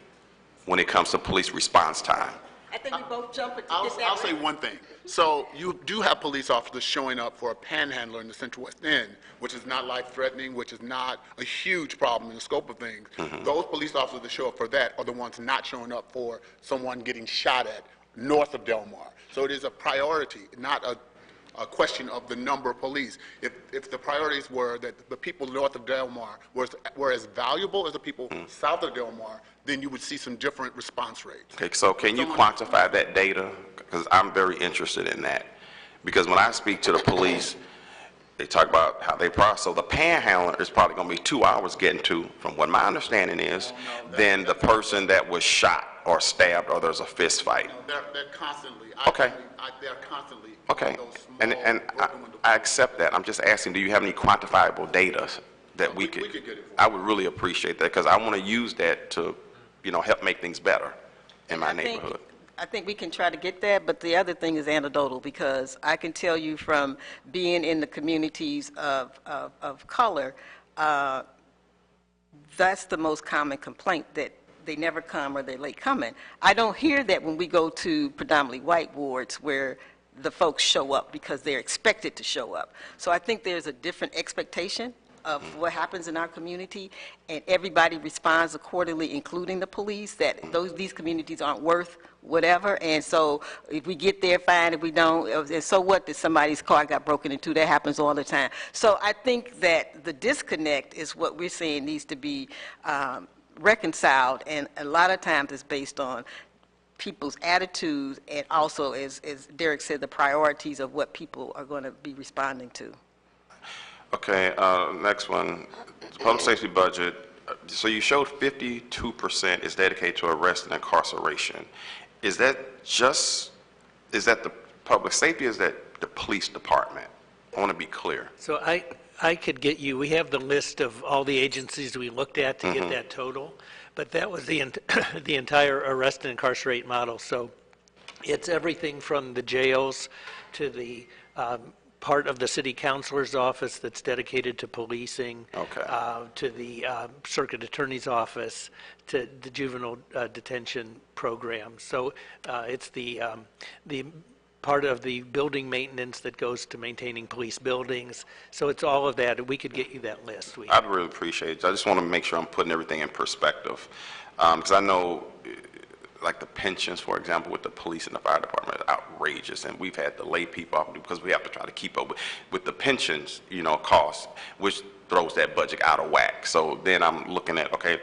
Speaker 8: when it comes to police response time.
Speaker 4: I think we both jump into
Speaker 7: I'll say one thing. So you do have police officers showing up for a panhandler in the Central West End, which is not life-threatening, which is not a huge problem in the scope of things. Those police officers that show up for that are the ones not showing up for someone getting shot at north of Del Mar. So it is a priority, not a question of the number of police. If the priorities were that the people north of Del Mar were as valuable as the people south of Del Mar, then you would see some different response rates.
Speaker 8: Okay, so can you quantify that data? Because I'm very interested in that. Because when I speak to the police, they talk about how they process. So the panhandler is probably going to be 2 hours getting to, from what my understanding is, than the person that was shot or stabbed or there's a fist fight.
Speaker 7: They're constantly.
Speaker 8: Okay.
Speaker 7: They're constantly.
Speaker 8: Okay,
Speaker 7: those small,
Speaker 8: and
Speaker 7: broken window
Speaker 8: I accept that. I'm just asking, do you have any quantifiable data that we
Speaker 7: we
Speaker 8: could?
Speaker 7: could get it for you.
Speaker 8: I would really appreciate that because I want to use that to, you know, help make things better in my neighborhood.
Speaker 4: I think we can try to get that, but the other thing is anecdotal, because I can tell you from being in the communities of color, that's the most common complaint, that they never come or they're late coming. I don't hear that when we go to predominantly white wards where the folks show up because they're expected to show up. So I think there's a different expectation of what happens in our community, and everybody responds accordingly, including the police, that these communities aren't worth whatever, and so if we get there, fine. If we don't, and so what, that somebody's car got broken into? That happens all the time. So I think that the disconnect is what we're saying needs to be reconciled, and a lot of times it's based on people's attitudes, and also, as Derek said, the priorities of what people are going to be responding to.
Speaker 8: Okay, next one, public safety budget. So you showed 52% is dedicated to arrest and incarceration. Is that the public safety, or is that the police department? I want to be clear.
Speaker 6: So I could get you, we have the list of all the agencies we looked at to get that total, but that was the the entire arrest and incarcerate model. So it's everything from the jails to the part of the city councilor's office that's dedicated to policing, to the circuit attorney's office, to the juvenile detention program. So it's the part of the building maintenance that goes to maintaining police buildings. So it's all of that. We could get you that list.
Speaker 8: I'd really appreciate it. I just want to make sure I'm putting everything in perspective. Because I know, like the pensions, for example, with the police and the fire department are outrageous, and we've had to lay people off because we have to try to keep up with the pensions, you know, costs, which throws that budget out of whack. So then I'm looking at, okay,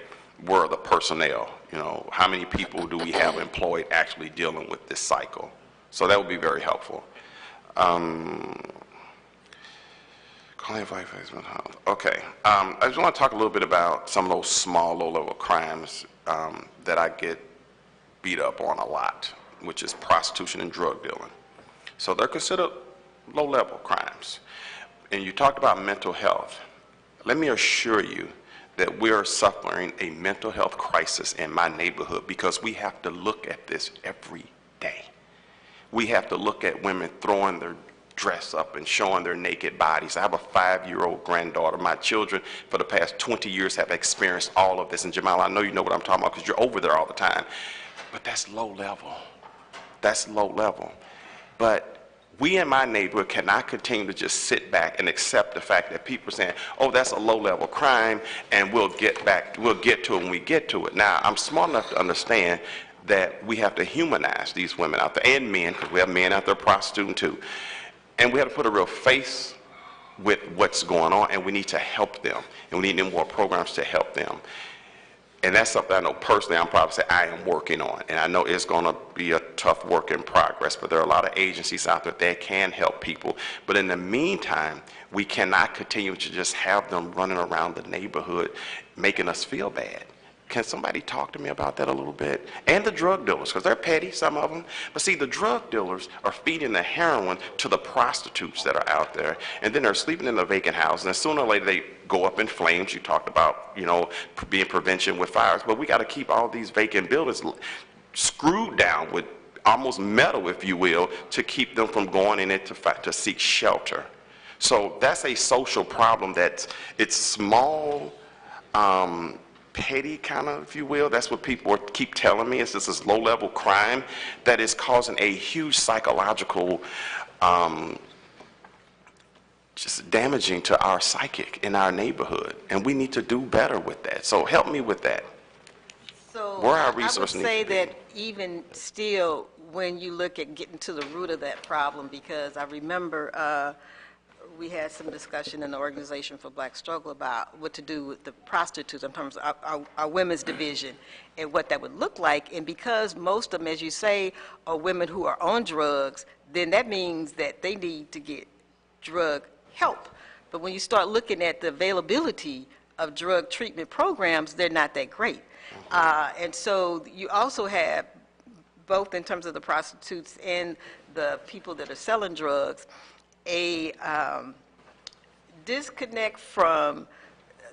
Speaker 8: where are the personnel? You know, how many people do we have employed actually dealing with this cycle? So that would be very helpful. Okay, I just want to talk a little bit about some of those small, low-level crimes that I get beat up on a lot, which is prostitution and drug dealing. So they're considered low-level crimes. And you talked about mental health. Let me assure you that we are suffering a mental health crisis in my neighborhood because we have to look at this every day. We have to look at women throwing their dress up and showing their naked bodies. I have a 5-year-old granddaughter. My children for the past 20 years have experienced all of this. And Jamal, I know you know what I'm talking about because you're over there all the time. But that's low level. That's low level. But we in my neighborhood cannot continue to just sit back and accept the fact that people are saying, oh, that's a low-level crime, and we'll get to it when we get to it. Now, I'm smart enough to understand that we have to humanize these women out there, and men, because we have men out there prostituting too. And we have to put a real face with what's going on, and we need to help them. And we need more programs to help them. And that's something I know personally I'm proud to say I am working on. And I know it's going to be a tough work in progress, but there are a lot of agencies out there that can help people. But in the meantime, we cannot continue to just have them running around the neighborhood making us feel bad. Can somebody talk to me about that a little bit? And the drug dealers, because they're petty, some of them. But see, the drug dealers are feeding the heroin to the prostitutes that are out there. And then they're sleeping in the vacant houses. And sooner or later, they go up in flames. You talked about, you know, being prevention with fires. But we got to keep all these vacant buildings screwed down with almost metal, if you will, to keep them from going in it to seek shelter. So that's a social problem it's small, petty kind of, if you will. That's what people keep telling me. It's just this low-level crime that is causing a huge psychological, just damaging to our psychic in our neighborhood. And we need to do better with that. So help me with that.
Speaker 4: So
Speaker 8: Where our
Speaker 4: I
Speaker 8: resources
Speaker 4: would
Speaker 8: need
Speaker 4: say
Speaker 8: to be.
Speaker 4: that even still, when you look at getting to the root of that problem, because I remember we had some discussion in the Organization for Black Struggle about what to do with the prostitutes in terms of our women's division and what that would look like. And because most of them, as you say, are women who are on drugs, then that means that they need to get drug help. But when you start looking at the availability of drug treatment programs, they're not that great. And so you also have, both in terms of the prostitutes and the people that are selling drugs, a disconnect from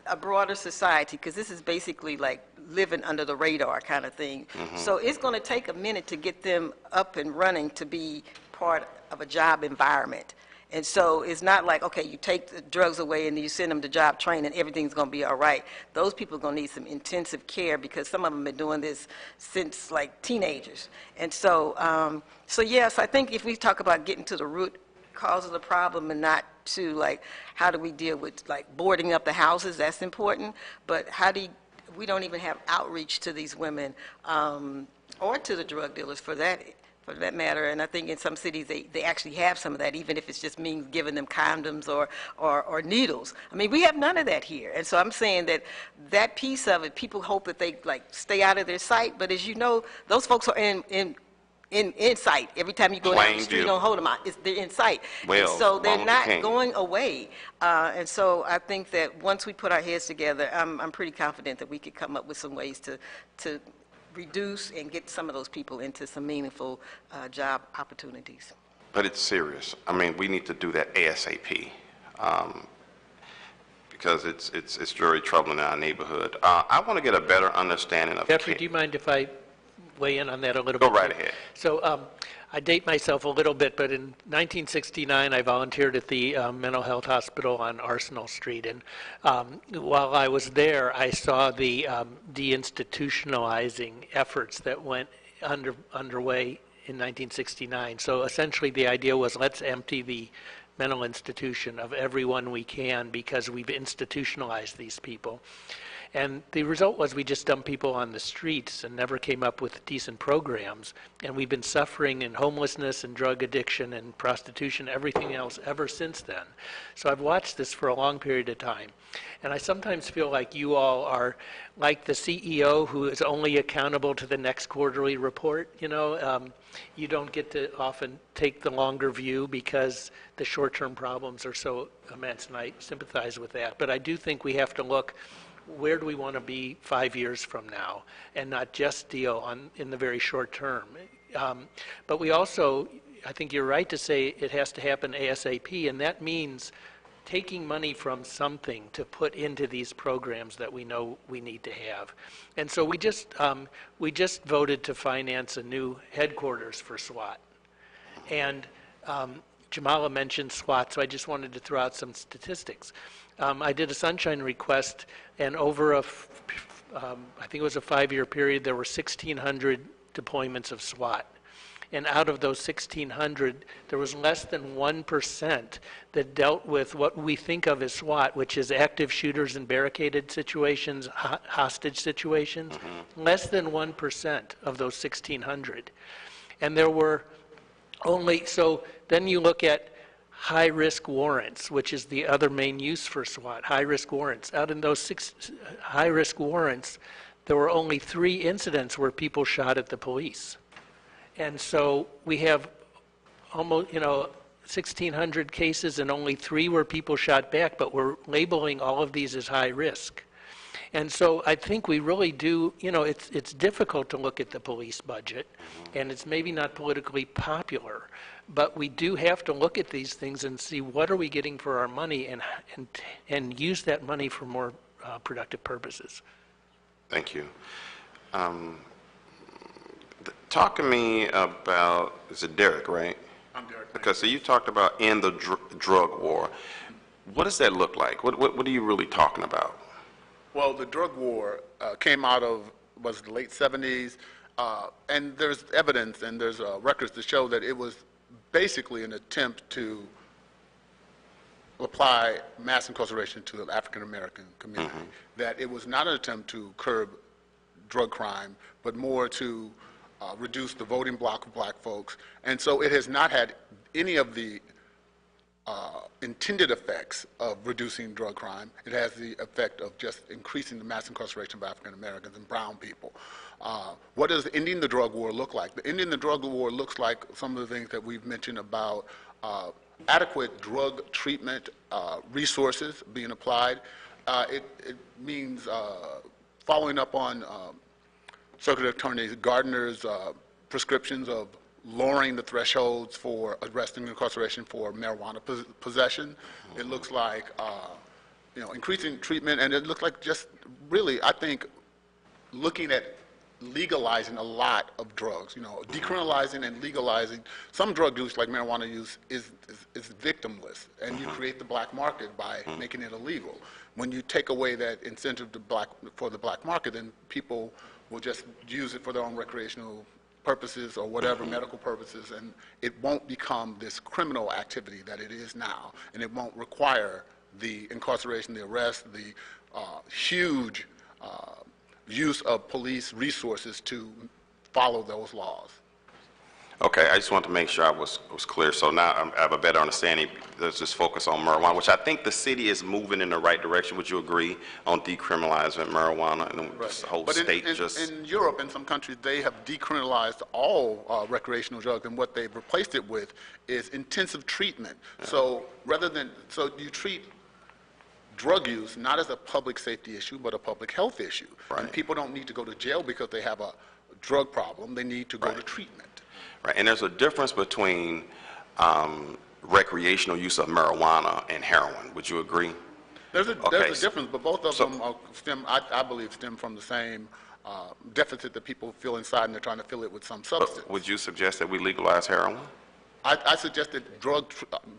Speaker 4: a broader society, because this is basically like living under the radar kind of thing. So it's going to take a minute to get them up and running to be part of a job environment. And so it's not like, okay, you take the drugs away and you send them to job training, everything's going to be all right. Those people are going to need some intensive care because some of them have been doing this since like teenagers. And so, so yes, I think if we talk about getting to the root cause of the problem and not to like, how do we deal with like boarding up the houses, that's important. But how do we don't even have outreach to these women or to the drug dealers for that matter. And I think in some cities they actually have some of that, even if it's just means giving them condoms or needles. I mean, we have none of that here. And so I'm saying that piece of it, people hope that they like stay out of their sight, but as you know, those folks are in sight. Every time you go down the street, you don't hold them out. They're in sight.
Speaker 8: Well,
Speaker 4: and so they're not
Speaker 8: King.
Speaker 4: going away. And so I think that once we put our heads together, I'm pretty confident that we could come up with some ways to reduce and get some of those people into some meaningful job opportunities.
Speaker 8: But it's serious. I mean, we need to do that ASAP because it's very troubling in our neighborhood. I want to get a better understanding of.
Speaker 6: Jeffrey, do you mind if I weigh in on that a little
Speaker 8: Go
Speaker 6: bit?
Speaker 8: right ahead.
Speaker 6: So I date myself a little bit, but in 1969, I volunteered at the mental health hospital on Arsenal Street. And while I was there, I saw the deinstitutionalizing efforts that went underway in 1969. So essentially the idea was, let's empty the mental institution of everyone we can because we've institutionalized these people. And the result was we just dumped people on the streets and never came up with decent programs. And we've been suffering in homelessness and drug addiction and prostitution, everything else ever since then. So I've watched this for a long period of time. And I sometimes feel like you all are like the CEO who is only accountable to the next quarterly report. You know, you don't get to often take the longer view because the short-term problems are so immense, and I sympathize with that. But I do think we have to look, where do we want to be 5 years from now, and not just deal in the very short term. But we also, I think you're right to say it has to happen ASAP, and that means taking money from something to put into these programs that we know we need to have. And so we just voted to finance a new headquarters for SWAT. And Jamala mentioned SWAT, so I just wanted to throw out some statistics. I did a sunshine request, and over I think it was a 5-year period, there were 1,600 deployments of SWAT. And out of those 1,600, there was less than 1% that dealt with what we think of as SWAT, which is active shooters in barricaded situations, hostage situations. Less than 1% of those 1,600. And there were only, so then you look at high-risk warrants, which is the other main use for SWAT, high-risk warrants. Out in those 6 high-risk warrants, there were only 3 incidents where people shot at the police. And so we have almost, 1,600 cases and only 3 where people shot back, but we're labeling all of these as high risk. And so I think we really do, it's difficult to look at the police budget, and it's maybe not politically popular, but we do have to look at these things and see what are we getting for our money and use that money for more productive purposes.
Speaker 8: Thank you. Talk to me about, is it Derek, right?
Speaker 7: I'm Derek.
Speaker 8: Because so you talked about end the drug war. What does that look like? What are you really talking about?
Speaker 7: Well, the drug war came out of, was the late 70s, and there's evidence and there's records to show that it was basically an attempt to apply mass incarceration to the African-American community, that it was not an attempt to curb drug crime, but more to reduce the voting bloc of black folks. And so it has not had any of the intended effects of reducing drug crime. It has the effect of just increasing the mass incarceration of African Americans and brown people. What does ending the drug war look like? The ending the drug war looks like some of the things that we've mentioned about adequate drug treatment resources being applied. It means following up on Circuit Attorney Gardner's prescriptions of lowering the thresholds for arresting and incarceration for marijuana possession. It looks like, increasing treatment, and it looks like just really, I think, looking at legalizing a lot of drugs, decriminalizing and legalizing. Some drug use, like marijuana use, is victimless, and you create the black market by making it illegal. When you take away that incentive for the black market, then people will just use it for their own recreational purposes or whatever, medical purposes, and it won't become this criminal activity that it is now, and it won't require the incarceration, the arrest, the huge use of police resources to follow those laws.
Speaker 8: Okay, I just want to make sure I was clear. So now I have a better understanding. Let's just focus on marijuana, which I think the city is moving in the right direction. Would you agree on decriminalizing marijuana and the whole
Speaker 7: but
Speaker 8: state
Speaker 7: in Europe, in some countries, they have decriminalized all recreational drugs, and what they've replaced it with is intensive treatment. Yeah. So so you treat drug use not as a public safety issue, but a public health issue. Right. And people don't need to go to jail because they have a drug problem. They need to go to treatment.
Speaker 8: Right, and there's a difference between recreational use of marijuana and heroin. Would you agree?
Speaker 7: There's a difference, but both of them I believe stem from the same deficit that people feel inside, and they're trying to fill it with some substance.
Speaker 8: But would you suggest that we legalize heroin?
Speaker 7: I suggest that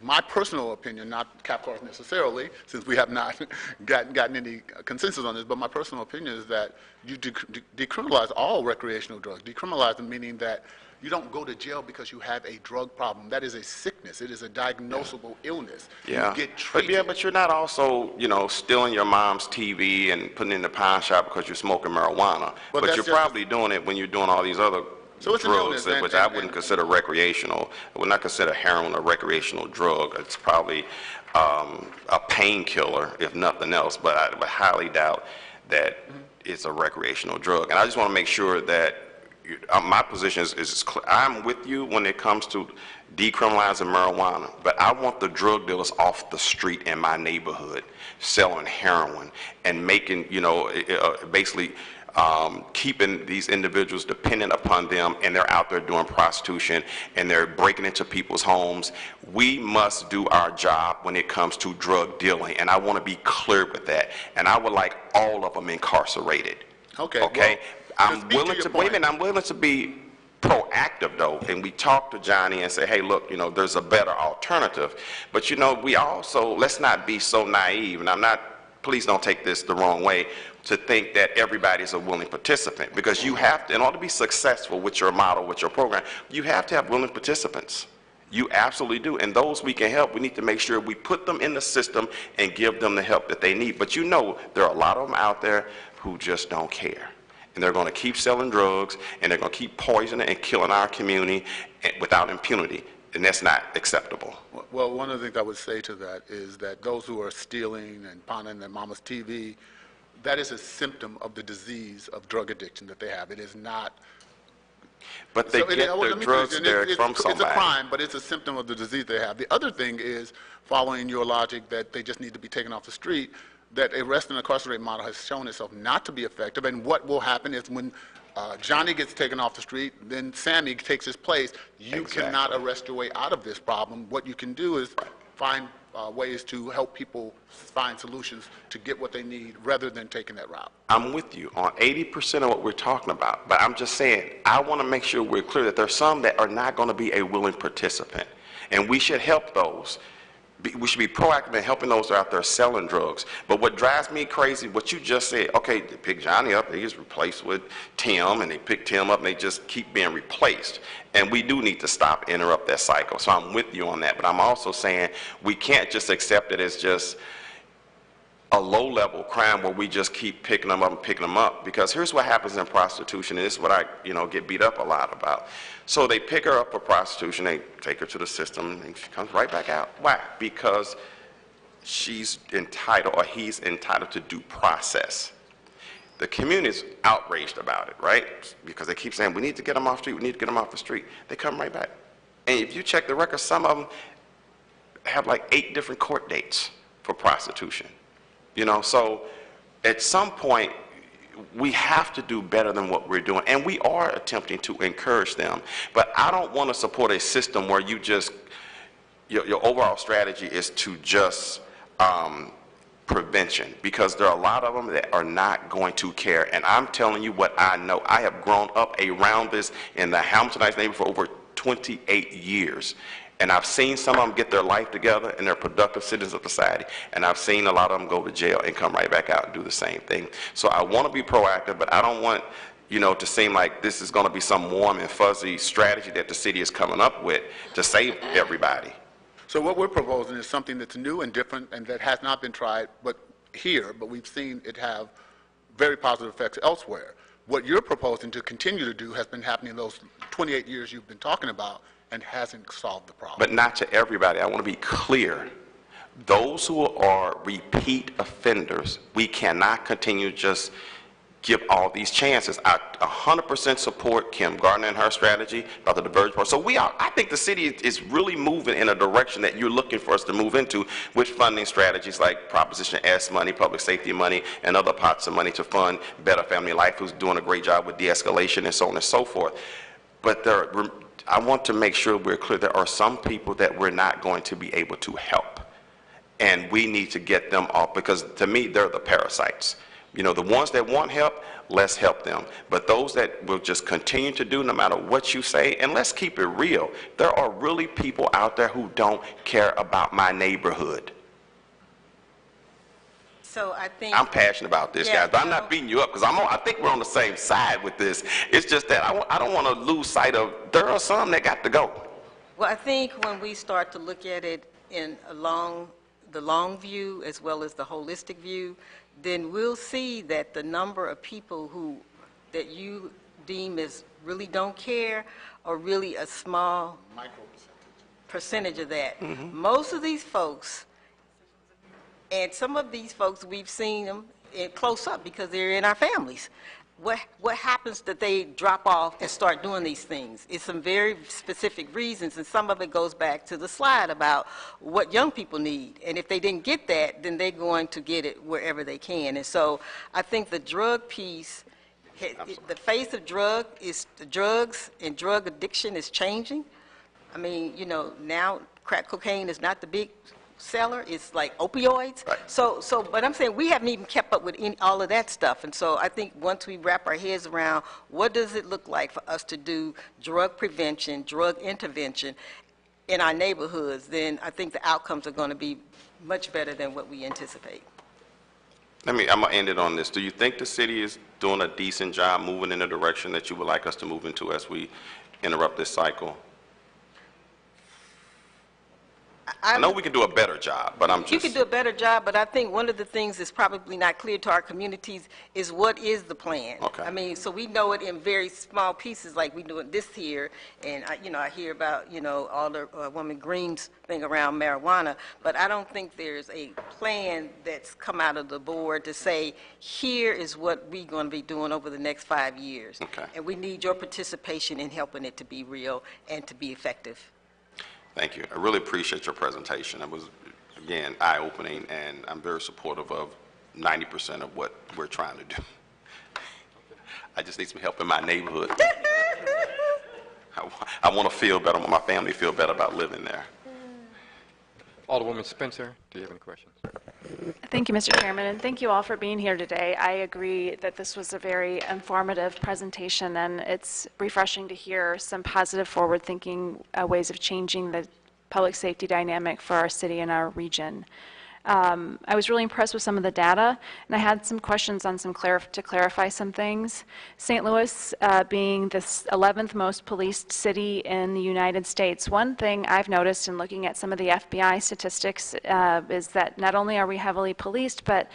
Speaker 7: my personal opinion, not CAPCAR's necessarily, since we have not gotten any consensus on this, but my personal opinion is that you decriminalize all recreational drugs. Decriminalize them meaning that you don't go to jail because you have a drug problem. That is a sickness. It is a diagnosable illness.
Speaker 8: Yeah.
Speaker 7: You get treated.
Speaker 8: But you're not also, stealing your mom's TV and putting it in the pawn shop because you're smoking marijuana. But you're probably doing it when you're doing all these other drugs, which I wouldn't consider recreational. I would not consider heroin a recreational drug. It's probably a painkiller, if nothing else, but I would highly doubt that it's a recreational drug. And I just want to make sure that my position is clear. I'm with you when it comes to decriminalizing marijuana, but I want the drug dealers off the street in my neighborhood selling heroin and making, basically keeping these individuals dependent upon them, and they're out there doing prostitution and they're breaking into people's homes. We must do our job when it comes to drug dealing, and I want to be clear with that. And I would like all of them incarcerated.
Speaker 7: Okay.
Speaker 8: Okay. I'm willing to be proactive proactive, though, and we talk to Johnny and say, hey, look, you know, there's a better alternative. But, you know, we also, let's not be so naive, and I'm not, please don't take this the wrong way, to think that everybody's a willing participant, because you have to, in order to be successful with your model, with your program, you have to have willing participants. You absolutely do. And those we can help, we need to make sure we put them in the system and give them the help that they need. But you know, there are a lot of them out there who just don't care. And they're going to keep selling drugs, and they're going to keep poisoning and killing our community without impunity. And that's not acceptable.
Speaker 7: Well, one of the things I would say to that is that those who are stealing and pawning their mama's TV, that is a symptom of the disease of drug addiction that they have. It is not.
Speaker 8: But they get their drugs there from somebody.
Speaker 7: It's a crime, but it's a symptom of the disease they have. The other thing is, following your logic that they just need to be taken off the street, that arrest and incarcerate model has shown itself not to be effective. And what will happen is when Johnny gets taken off the street, then Sammy takes his place. You cannot arrest your way out of this problem. What you can do is find ways to help people find solutions to get what they need rather than taking that route.
Speaker 8: I'm with you on 80% of what we're talking about, but I'm just saying, I want to make sure we're clear that there's some that are not going to be a willing participant, and we should help those. We should be proactive in helping those that are out there selling drugs. But what drives me crazy, what you just said, okay, they pick Johnny up, he gets replaced with Tim, and they pick Tim up, and they just keep being replaced. And we do need to stop, interrupt that cycle. So I'm with you on that. But I'm also saying we can't just accept it as just a low-level crime where we just keep picking them up and picking them up. Because here's what happens in prostitution, and this is what I, get beat up a lot about. So they pick her up for prostitution, they take her to the system, and she comes right back out. Why? Because she's entitled, or he's entitled to due process. The community is outraged about it, right? Because they keep saying, we need to get them off the street, we need to get them off the street. They come right back. And if you check the records, some of them have like 8 different court dates for prostitution. So at some point, we have to do better than what we're doing, and we are attempting to encourage them. But I don't want to support a system where you just, your overall strategy is to just prevention, because there are a lot of them that are not going to care. And I'm telling you what I know. I have grown up around this in the Hamilton Heights neighborhood for over 28 years. And I've seen some of them get their life together and they're productive citizens of society. And I've seen a lot of them go to jail and come right back out and do the same thing. So I want to be proactive, but I don't want, to seem like this is going to be some warm and fuzzy strategy that the city is coming up with to save everybody.
Speaker 7: So what we're proposing is something that's new and different and that has not been tried but we've seen it have very positive effects elsewhere. What you're proposing to continue to do has been happening those 28 years you've been talking about and hasn't solved the problem.
Speaker 8: But not to everybody. I want to be clear. Those who are repeat offenders, we cannot continue to just give all these chances. I 100% support Kim Gardner and her strategy about the divergence part. So I think the city is really moving in a direction that you're looking for us to move into with funding strategies like Proposition S money, public safety money, and other pots of money to fund Better Family Life, who's doing a great job with de-escalation and so on and so forth. But I want to make sure we're clear. There are some people that we're not going to be able to help. And we need to get them off, because to me, they're the parasites. The ones that want help, let's help them. But those that will just continue to do no matter what you say, and let's keep it real. There are really people out there who don't care about my neighborhood.
Speaker 4: So I think
Speaker 8: I'm passionate about this, guys. But I'm not beating you up, because I think we're on the same side with this. It's just that I don't want to lose sight of there are some that got to go.
Speaker 4: Well, I think when we start to look at it in the long view as well as the holistic view, then we'll see that the number of people that you deem as really don't care are really a small percentage of that. Mm-hmm. Most of these folks, and some of these folks, we've seen them close up because they're in our families. What happens that they drop off and start doing these things? It's some very specific reasons, and some of it goes back to the slide about what young people need. And if they didn't get that, then they're going to get it wherever they can. And so I think the drug piece, the face of drugs and drug addiction is changing. I mean, now crack cocaine is not the big seller is like opioids.
Speaker 8: Right.
Speaker 4: But I'm saying we haven't even kept up with all of that stuff. And so I think once we wrap our heads around what does it look like for us to do drug prevention, drug intervention in our neighborhoods, then I think the outcomes are going to be much better than what we anticipate.
Speaker 8: I'm going to end it on this. Do you think the city is doing a decent job moving in the direction that you would like us to move into as we interrupt this cycle? I know we can do a better job, but I'm just...
Speaker 4: You can do a better job, but I think one of the things that's probably not clear to our communities is what is the plan.
Speaker 8: Okay.
Speaker 4: I mean, so we know it in very small pieces, like we doing this here, and I hear about, Alderwoman Green's thing around marijuana, but I don't think there's a plan that's come out of the board to say, here is what we're going to be doing over the next 5 years.
Speaker 8: Okay.
Speaker 4: And we need your participation in helping it to be real and to be effective.
Speaker 8: Thank you. I really appreciate your presentation. It was, again, eye-opening, and I'm very supportive of 90% of what we're trying to do. I just need some help in my neighborhood. I want to feel better, I want my family to feel better about living there.
Speaker 1: Alderwoman Spencer, do you have any questions?
Speaker 9: Thank you, Mr. Chairman, and thank you all for being here today. I agree that this was a very informative presentation, and it's refreshing to hear some positive, forward-thinking ways of changing the public safety dynamic for our city and our region. I was really impressed with some of the data, and I had some questions on to clarify some things. St. Louis being the 11th most policed city in the United States, one thing I've noticed in looking at some of the FBI statistics is that not only are we heavily policed, but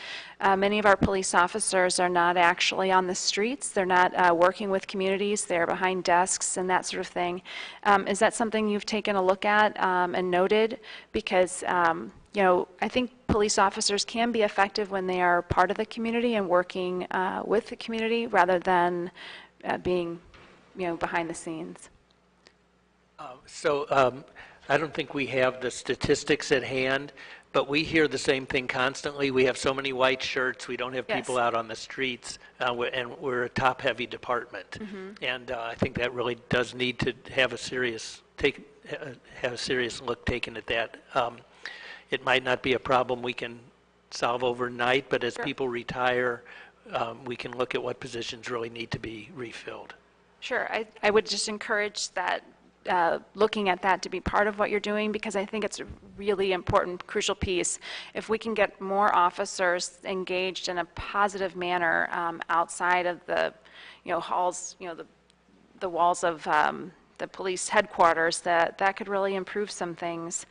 Speaker 9: many of our police officers are not actually on the streets. They're not working with communities. They're behind desks and that sort of thing. Is that something you've taken a look at and noted? Because I think police officers can be effective when they are part of the community and working with the community rather than being, behind the scenes.
Speaker 6: I don't think we have the statistics at hand, but we hear the same thing constantly. We have so many white shirts. We don't have people out on the streets, and we're a top-heavy department. And I think that really does need to have a serious look taken at that. It might not be a problem we can solve overnight, but as people retire, we can look at what positions really need to be refilled.
Speaker 9: Sure. I would just encourage that, looking at that to be part of what you're doing, because I think it's a really important, crucial piece. If we can get more officers engaged in a positive manner outside of the halls, the walls of the police headquarters, that could really improve some things.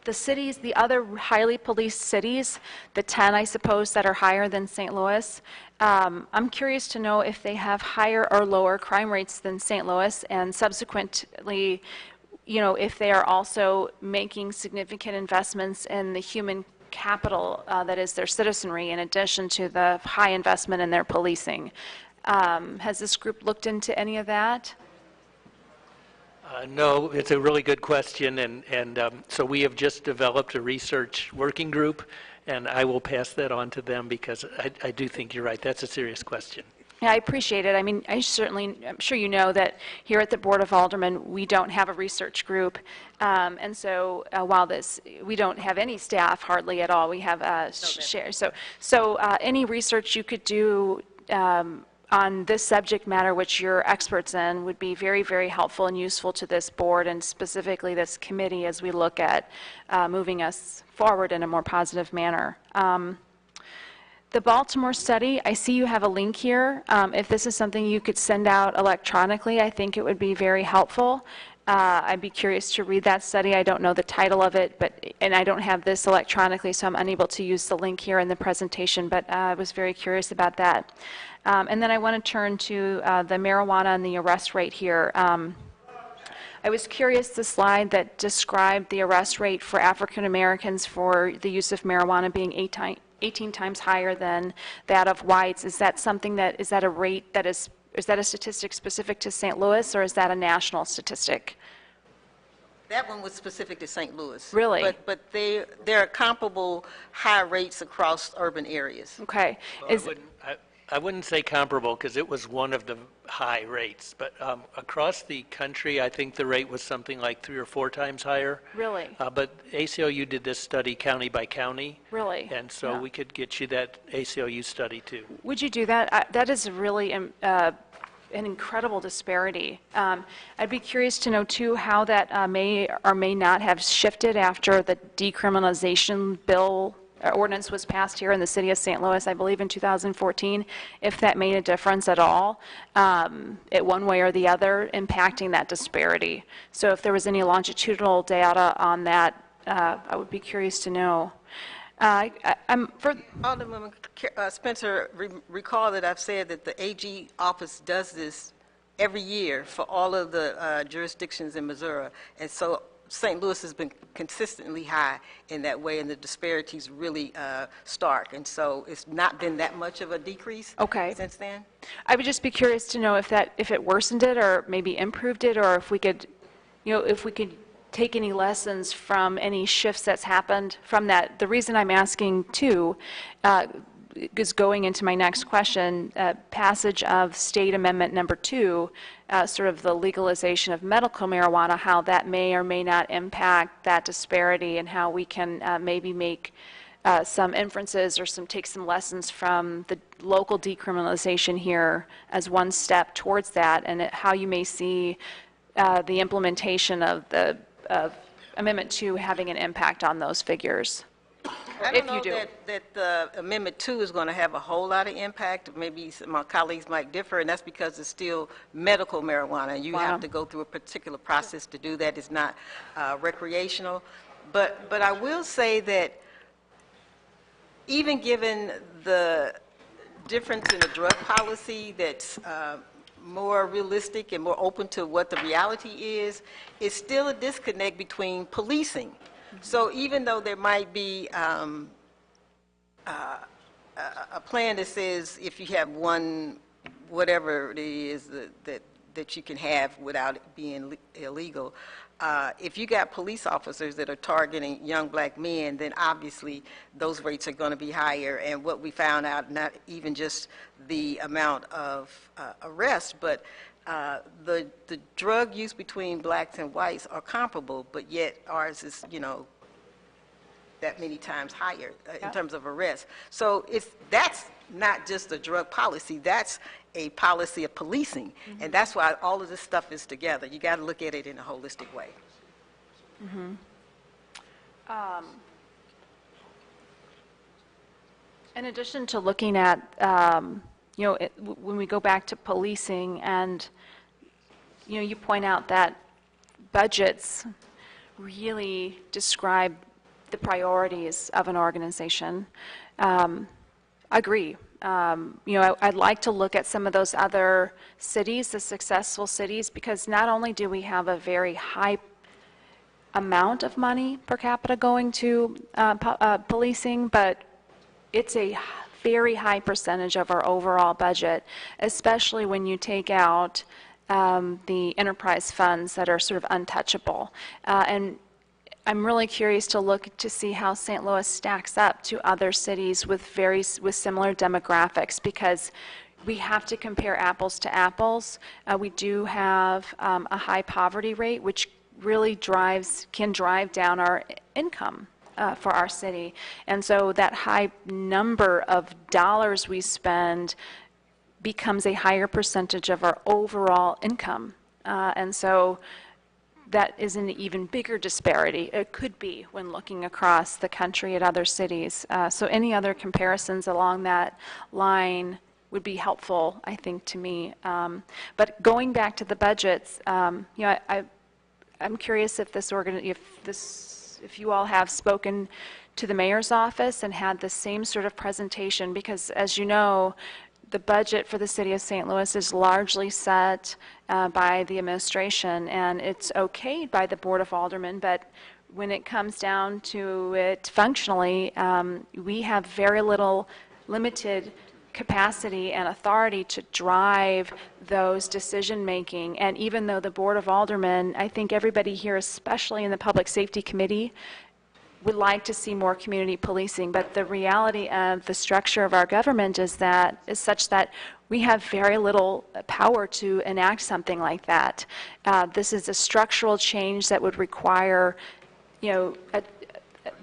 Speaker 9: The cities, the other highly policed cities, the 10, I suppose, that are higher than St. Louis, I'm curious to know if they have higher or lower crime rates than St. Louis, and subsequently, if they are also making significant investments in the human capital that is their citizenry, in addition to the high investment in their policing. Has this group looked into any of that?
Speaker 6: No, it's a really good question, and so we have just developed a research working group, and I will pass that on to them because I do think you're right. That's a serious question.
Speaker 9: Yeah, I appreciate it. I mean, I'm sure you know that here at the Board of Aldermen, we don't have a research group, and so while we don't have any staff hardly at all. We have share. So any research you could do on this subject matter, which you're experts in, would be very, very helpful and useful to this board and specifically this committee as we look at moving us forward in a more positive manner. The Baltimore study, I see you have a link here. If this is something you could send out electronically, I think it would be very helpful. I'd be curious to read that study. I don't know the title of it, and I don't have this electronically, so I'm unable to use the link here in the presentation, but I was very curious about that. And then I want to turn to the marijuana and the arrest rate here. I was curious, the slide that described the arrest rate for African Americans for the use of marijuana being 18 times higher than that of whites. Is that something is that a rate that is that a statistic specific to St. Louis, or is that a national statistic?
Speaker 4: That one was specific to St. Louis.
Speaker 9: Really?
Speaker 4: But there are comparable high rates across urban areas.
Speaker 9: Okay.
Speaker 6: Well, I wouldn't say comparable because it was one of the high rates, but across the country, I think the rate was something like 3 or 4 times higher.
Speaker 9: Really?
Speaker 6: But ACLU did this study county by county.
Speaker 9: Really?
Speaker 6: And so
Speaker 9: Yeah.
Speaker 6: we could get you that ACLU study too.
Speaker 9: Would you do that? That is really an incredible disparity. I'd be curious to know, too, how that may or may not have shifted after the decriminalization bill ordinance was passed here in the city of St. Louis, I believe in 2014, if that made a difference at all, one way or the other, impacting that disparity. So if there was any longitudinal data on that, I would be curious to know.
Speaker 4: Alderwoman Spencer, recall that I've said that the AG office does this every year for all of the jurisdictions in Missouri. And so St. Louis has been consistently high in that way, and the disparities really stark. And so it's not been that much of a decrease since then.
Speaker 9: I would just be curious to know if it worsened it or maybe improved it, or if we could, if we could take any lessons from any shifts that's happened from that. The reason I'm asking, too, is going into my next question, passage of State Amendment Number 2, sort of the legalization of medical marijuana, how that may or may not impact that disparity, and how we can maybe make some inferences or take some lessons from the local decriminalization here as one step towards that, and how you may see the implementation of Amendment 2 having an impact on those figures.
Speaker 4: I don't know that the Amendment 2 is going to have a whole lot of impact. Maybe some of my colleagues might differ, and that's because it's still medical marijuana. You have to go through a particular process to do that. It's not recreational. But I will say that even given the difference in the drug policy that's more realistic and more open to what the reality is, it's still a disconnect between policing. So even though there might be a plan that says if you have one, whatever it is that you can have without it being illegal, if you got police officers that are targeting young black men, then obviously those rates are going to be higher. And what we found out, not even just the amount of arrests, but the drug use between blacks and whites are comparable, but yet ours is, that many times higher in terms of arrests. So that's not just a drug policy, that's a policy of policing. And that's why all of this stuff is together. You got to look at it in a holistic way.
Speaker 9: In addition to looking at, when we go back to policing, and you point out that budgets really describe the priorities of an organization. I agree. I'd like to look at some of those other cities, the successful cities, because not only do we have a very high amount of money per capita going to policing, but it's a very high percentage of our overall budget, especially when you take out the enterprise funds that are sort of untouchable. And I'm really curious to look to see how St. Louis stacks up to other cities with similar demographics, because we have to compare apples to apples. We do have a high poverty rate, which really can drive down our income for our city. And so that high number of dollars we spend becomes a higher percentage of our overall income. And so that is an even bigger disparity. It could be when looking across the country at other cities. So any other comparisons along that line would be helpful, I think, to me. But going back to the budgets, I'm curious if you all have spoken to the mayor's office and had the same sort of presentation, because as you know, the budget for the city of St. Louis is largely set by the administration, and it's okayed by the Board of Aldermen, but when it comes down to it functionally, we have very limited capacity and authority to drive those decision-making. And even though the Board of Aldermen, I think everybody here, especially in the Public Safety Committee, would like to see more community policing, but the reality of the structure of our government is such that we have very little power to enact something like that. This is a structural change that would require,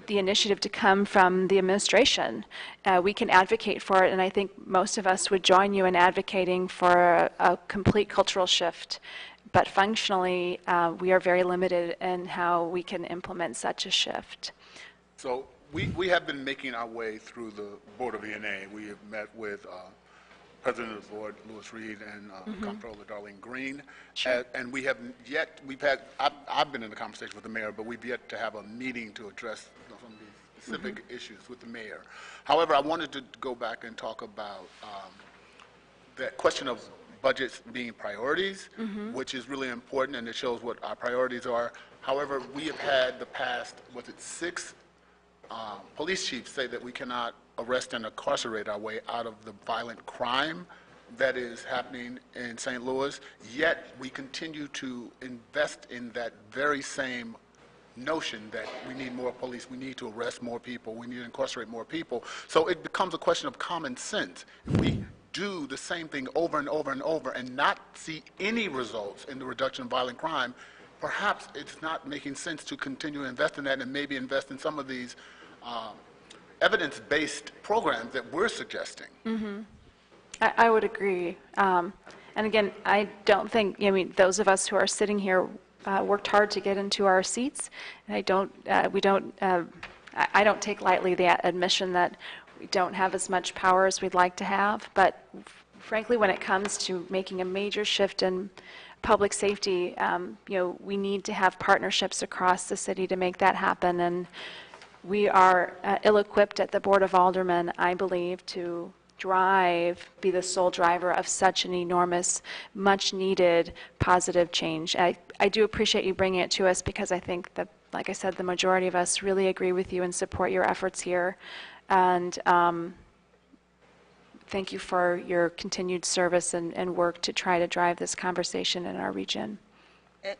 Speaker 9: the initiative to come from the administration. We can advocate for it, and I think most of us would join you in advocating for a complete cultural shift. But functionally, we are very limited in how we can implement such a shift.
Speaker 7: So we have been making our way through the Board of E&A. We have met with President of the Board, Louis Reed, and Comptroller Darlene Green.
Speaker 9: Sure.
Speaker 7: And we have yet, I've been in a conversation with the mayor, but we've yet to have a meeting to address some of these specific issues with the mayor. However, I wanted to go back and talk about that question of budgets being priorities, which is really important, and it shows what our priorities are. However, we have had the past, 6 police chiefs say that we cannot arrest and incarcerate our way out of the violent crime that is happening in St. Louis, yet we continue to invest in that very same notion that we need more police, we need to arrest more people, we need to incarcerate more people. So it becomes a question of common sense. If we do the same thing over and over and over and not see any results in the reduction of violent crime, perhaps it's not making sense to continue to invest in that and maybe invest in some of these evidence-based programs that we're suggesting.
Speaker 9: I would agree. And again, I don't think, those of us who are sitting here worked hard to get into our seats. And I don't take lightly the admission that we don't have as much power as we'd like to have. But frankly, when it comes to making a major shift in public safety, we need to have partnerships across the city to make that happen. And we are ill-equipped at the Board of Aldermen, I believe, to be the sole driver of such an enormous, much-needed positive change. I do appreciate you bringing it to us because I think that, like I said, the majority of us really agree with you and support your efforts here. And thank you for your continued service and work to try to drive this conversation in our region.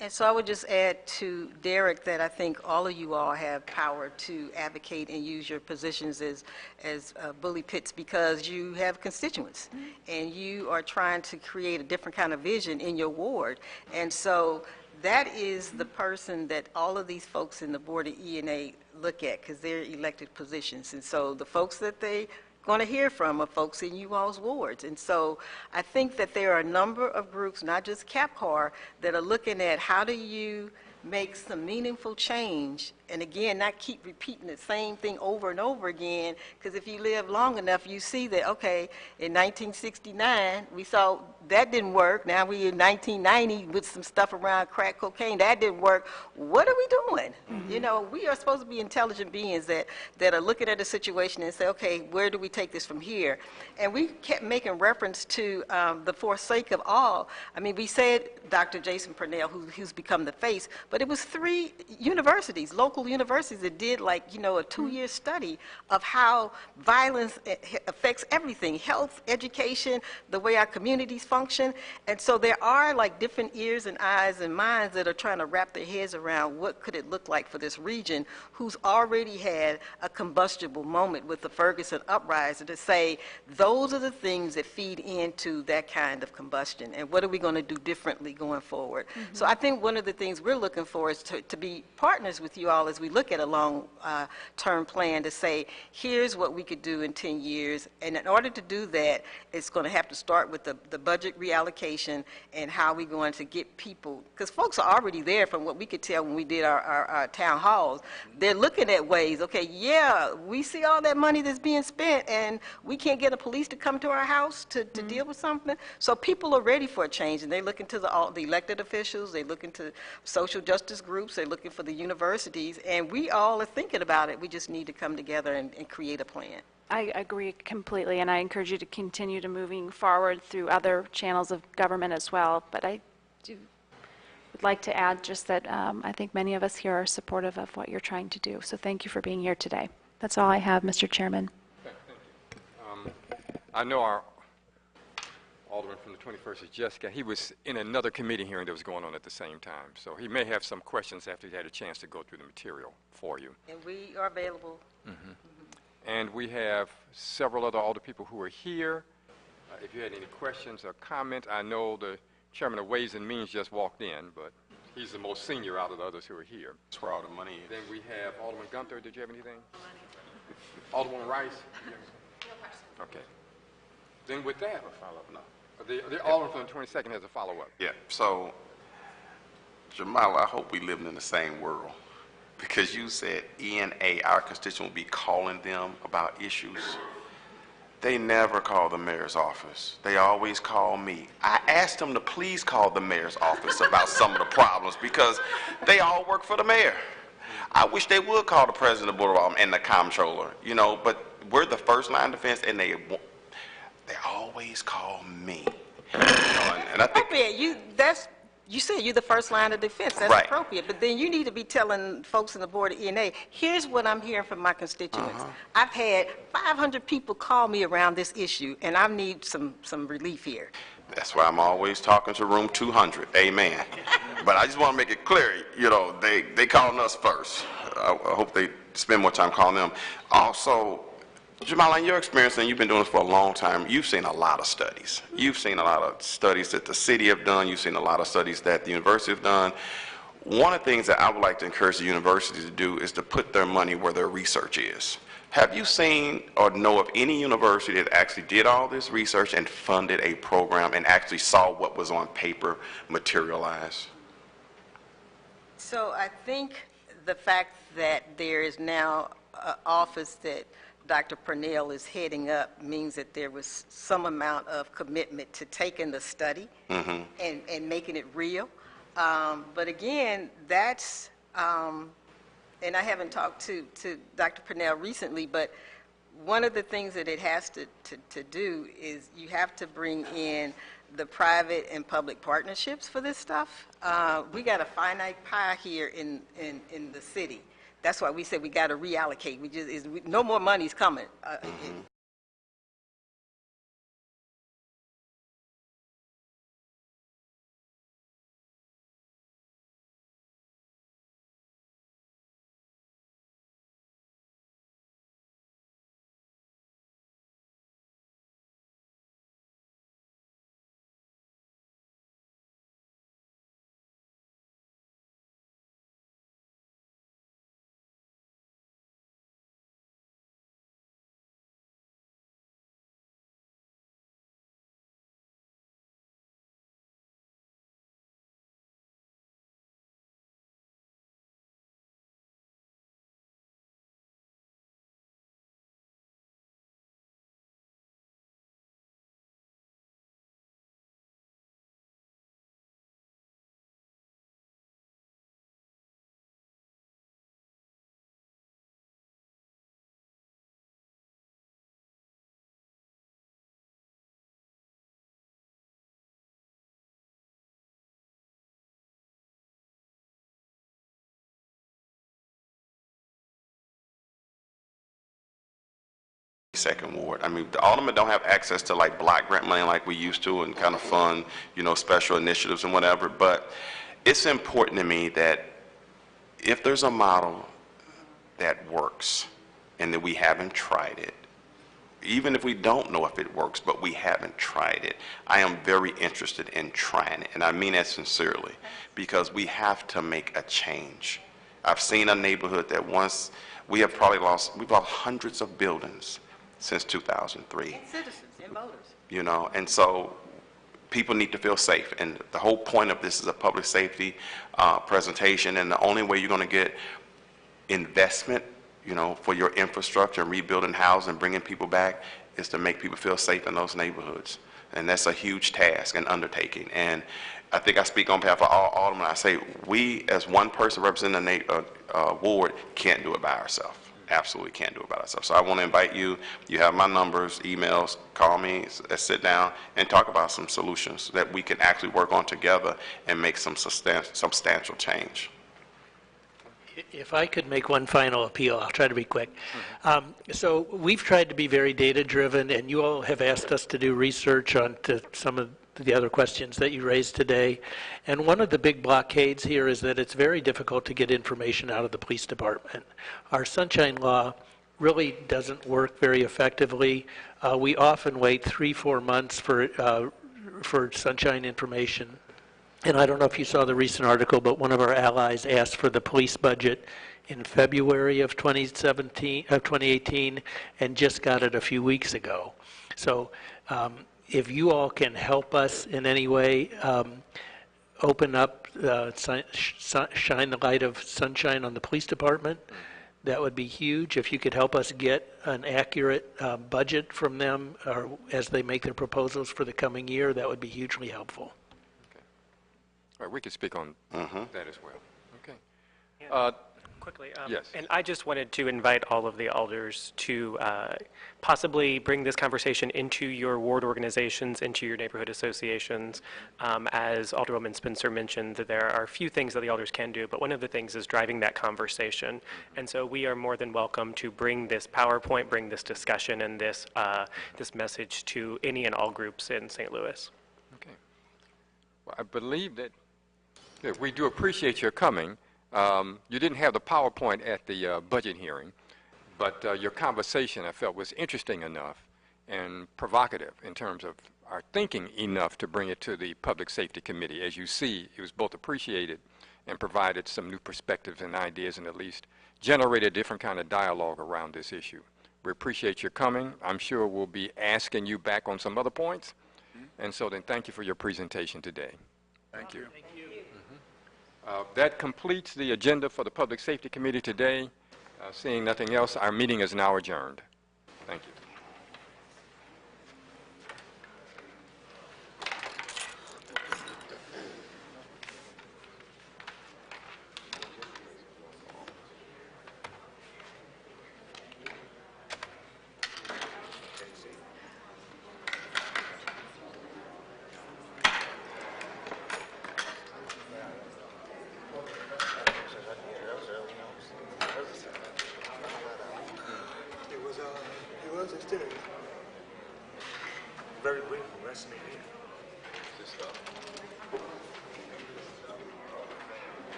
Speaker 4: And so I would just add to Derek that I think all of you all have power to advocate and use your positions as bully pits because you have constituents and you are trying to create a different kind of vision in your ward. And so that is the person that all of these folks in the Board of E&A look at because they're elected positions. And so the folks that they going to hear from are folks in you all's wards. And so I think that there are a number of groups, not just CAPCAR, that are looking at how do you make some meaningful change, and again, not keep repeating the same thing over and over again, because if you live long enough, you see that, okay, in 1969, we saw that didn't work. Now we in 1990 with some stuff around crack cocaine, that didn't work. What are we doing? We are supposed to be intelligent beings that are looking at a situation and say, okay, where do we take this from here? And we kept making reference to the forsake of all. I mean, we said Dr. Jason Purnell, who's become the face, but it was 3 universities, local universities that did a 2-year study of how violence affects everything, health, education, the way our communities function. And so there are different ears and eyes and minds that are trying to wrap their heads around what could it look like for this region who's already had a combustible moment with the Ferguson uprising to say those are the things that feed into that kind of combustion and what are we going to do differently going forward. So I think one of the things we're looking for is to be partners with you all as we look at a long-term plan to say, here's what we could do in 10 years. And in order to do that, it's going to have to start with the budget reallocation and how we're going to get people, because folks are already there from what we could tell when we did our town halls. They're looking at ways, okay, yeah, we see all that money that's being spent and we can't get a police to come to our house to deal with something. So people are ready for a change and they're looking to the elected officials, they're looking to social justice groups, they're looking for the universities, and we all are thinking about it. We just need to come together and create a plan.
Speaker 9: I agree completely, and I encourage you to continue to moving forward through other channels of government as well. But I would like to add just that I think many of us here are supportive of what you're trying to do. So thank you for being here today. That's all I have, Mr. Chairman.
Speaker 1: I know our Alderman from the 21st is Jessica. He was in another committee hearing that was going on at the same time, so he may have some questions after he had a chance to go through the material for you.
Speaker 4: And we are available.
Speaker 1: And we have several other alder people who are here. If you had any questions or comments, I know the chairman of Ways and Means just walked in, but he's the most senior out of the others who are here.
Speaker 8: That's where all the money is.
Speaker 1: Then we have Alderman Gunther. Did you have anything? Alderman Rice? No question. Okay. Then with that,
Speaker 8: A follow-up, no.
Speaker 1: the Alderman from the 22nd has a follow-up.
Speaker 8: Yeah, so, Jamala, I hope we live in the same world, because you said ENA, our constituent, will be calling them about issues. They never call the mayor's office. They always call me. I asked them to please call the mayor's office about some of the problems, because they all work for the mayor. I wish they would call the president of the Board of Aldermen and the comptroller, you know, but we're the first line of defense, and they always call me. You know, and I think,
Speaker 4: Appropriate. You said you're the first line of defense. That's
Speaker 8: Right.
Speaker 4: appropriate. But then you need to be telling folks in the board of ENA, here's what I'm hearing from my constituents. I've had 500 people call me around this issue, and I need some relief here.
Speaker 8: that's why I'm always talking to room 200. Amen. But I just want to make it clear, you know, they calling us first. I hope they spend more time calling them. Also, Jamal, in your experience, and you've been doing this for a long time, you've seen a lot of studies. You've seen a lot of studies that the city have done. You've seen a lot of studies that the university have done. One of the things that I would like to encourage the university to do is to put their money where their research is. Have you seen or know of any university that actually did all this research and funded a program and actually saw what was on paper materialize?
Speaker 4: So I think the fact that there is now an office that Dr. Purnell is heading up means that there was some amount of commitment to taking the study and making it real. But again, that's, and I haven't talked to Dr. Purnell recently, but one of the things that it has to do is you have to bring in the private and public partnerships for this stuff. We got a finite pie here in the city. That's why we said we got to reallocate. No more money's coming.
Speaker 8: Second ward. I mean, the aldermen don't have access to like block grant money like we used to and kind of fund, you know, special initiatives and whatever, but it's important to me that if there's a model that works and that we haven't tried it, even if we don't know if it works, but we haven't tried it, I am very interested in trying it, and I mean that sincerely, because we have to make a change. I've seen a neighborhood that once, we've lost hundreds of buildings since 2003.
Speaker 4: And citizens and voters.
Speaker 8: You know, and so people need to feel safe. And the whole point of this is a public safety presentation, and the only way you're going to get investment, you know, for your infrastructure and rebuilding housing and bringing people back is to make people feel safe in those neighborhoods. And that's a huge task and undertaking. And I think I speak on behalf of all aldermen. I say we, as one person representing a ward, can't do it by ourselves. Absolutely can't do it by ourselves. So I want to invite you. You have my numbers, emails, call me, let's sit down and talk about some solutions that we can actually work on together and make some substantial change.
Speaker 6: If I could make one final appeal, I'll try to be quick. So we've tried to be very data-driven, and you all have asked us to do research on to some of the other questions that you raised today. And one of the big blockades here is that it's very difficult to get information out of the police department. Our sunshine law really doesn't work very effectively. We often wait 3-4 months for sunshine information. And I don't know if you saw the recent article, but one of our allies asked for the police budget in February of 2018 and just got it a few weeks ago. So if you all can help us in any way, open up, shine the light of sunshine on the police department, that would be huge. If you could help us get an accurate budget from them or as they make their proposals for the coming year, that would be hugely helpful.
Speaker 1: All right, we could speak on that as well. Okay.
Speaker 5: Quickly,
Speaker 1: yes.
Speaker 5: And I just wanted to invite all of the alders to possibly bring this conversation into your ward organizations, into your neighborhood associations. As Alderwoman Spencer mentioned, that there are a few things that the alders can do, but one of the things is driving that conversation. And so we are more than welcome to bring this PowerPoint, bring this discussion and this, this message to any and all groups in St. Louis.
Speaker 1: Okay. Well, I believe that we do appreciate your coming. You didn't have the PowerPoint at the budget hearing, but your conversation I felt was interesting enough and provocative in terms of our thinking enough to bring it to the Public Safety Committee. As you see, it was both appreciated and provided some new perspectives and ideas and at least generated a different kind of dialogue around this issue. We appreciate your coming. I'm sure we'll be asking you back on some other points. And so then thank you for your presentation today. Thank you. Thank you. That completes the agenda for the Public Safety Committee today. Seeing nothing else, our meeting is now adjourned. Thank you.
Speaker 3: It was still very brief, resting.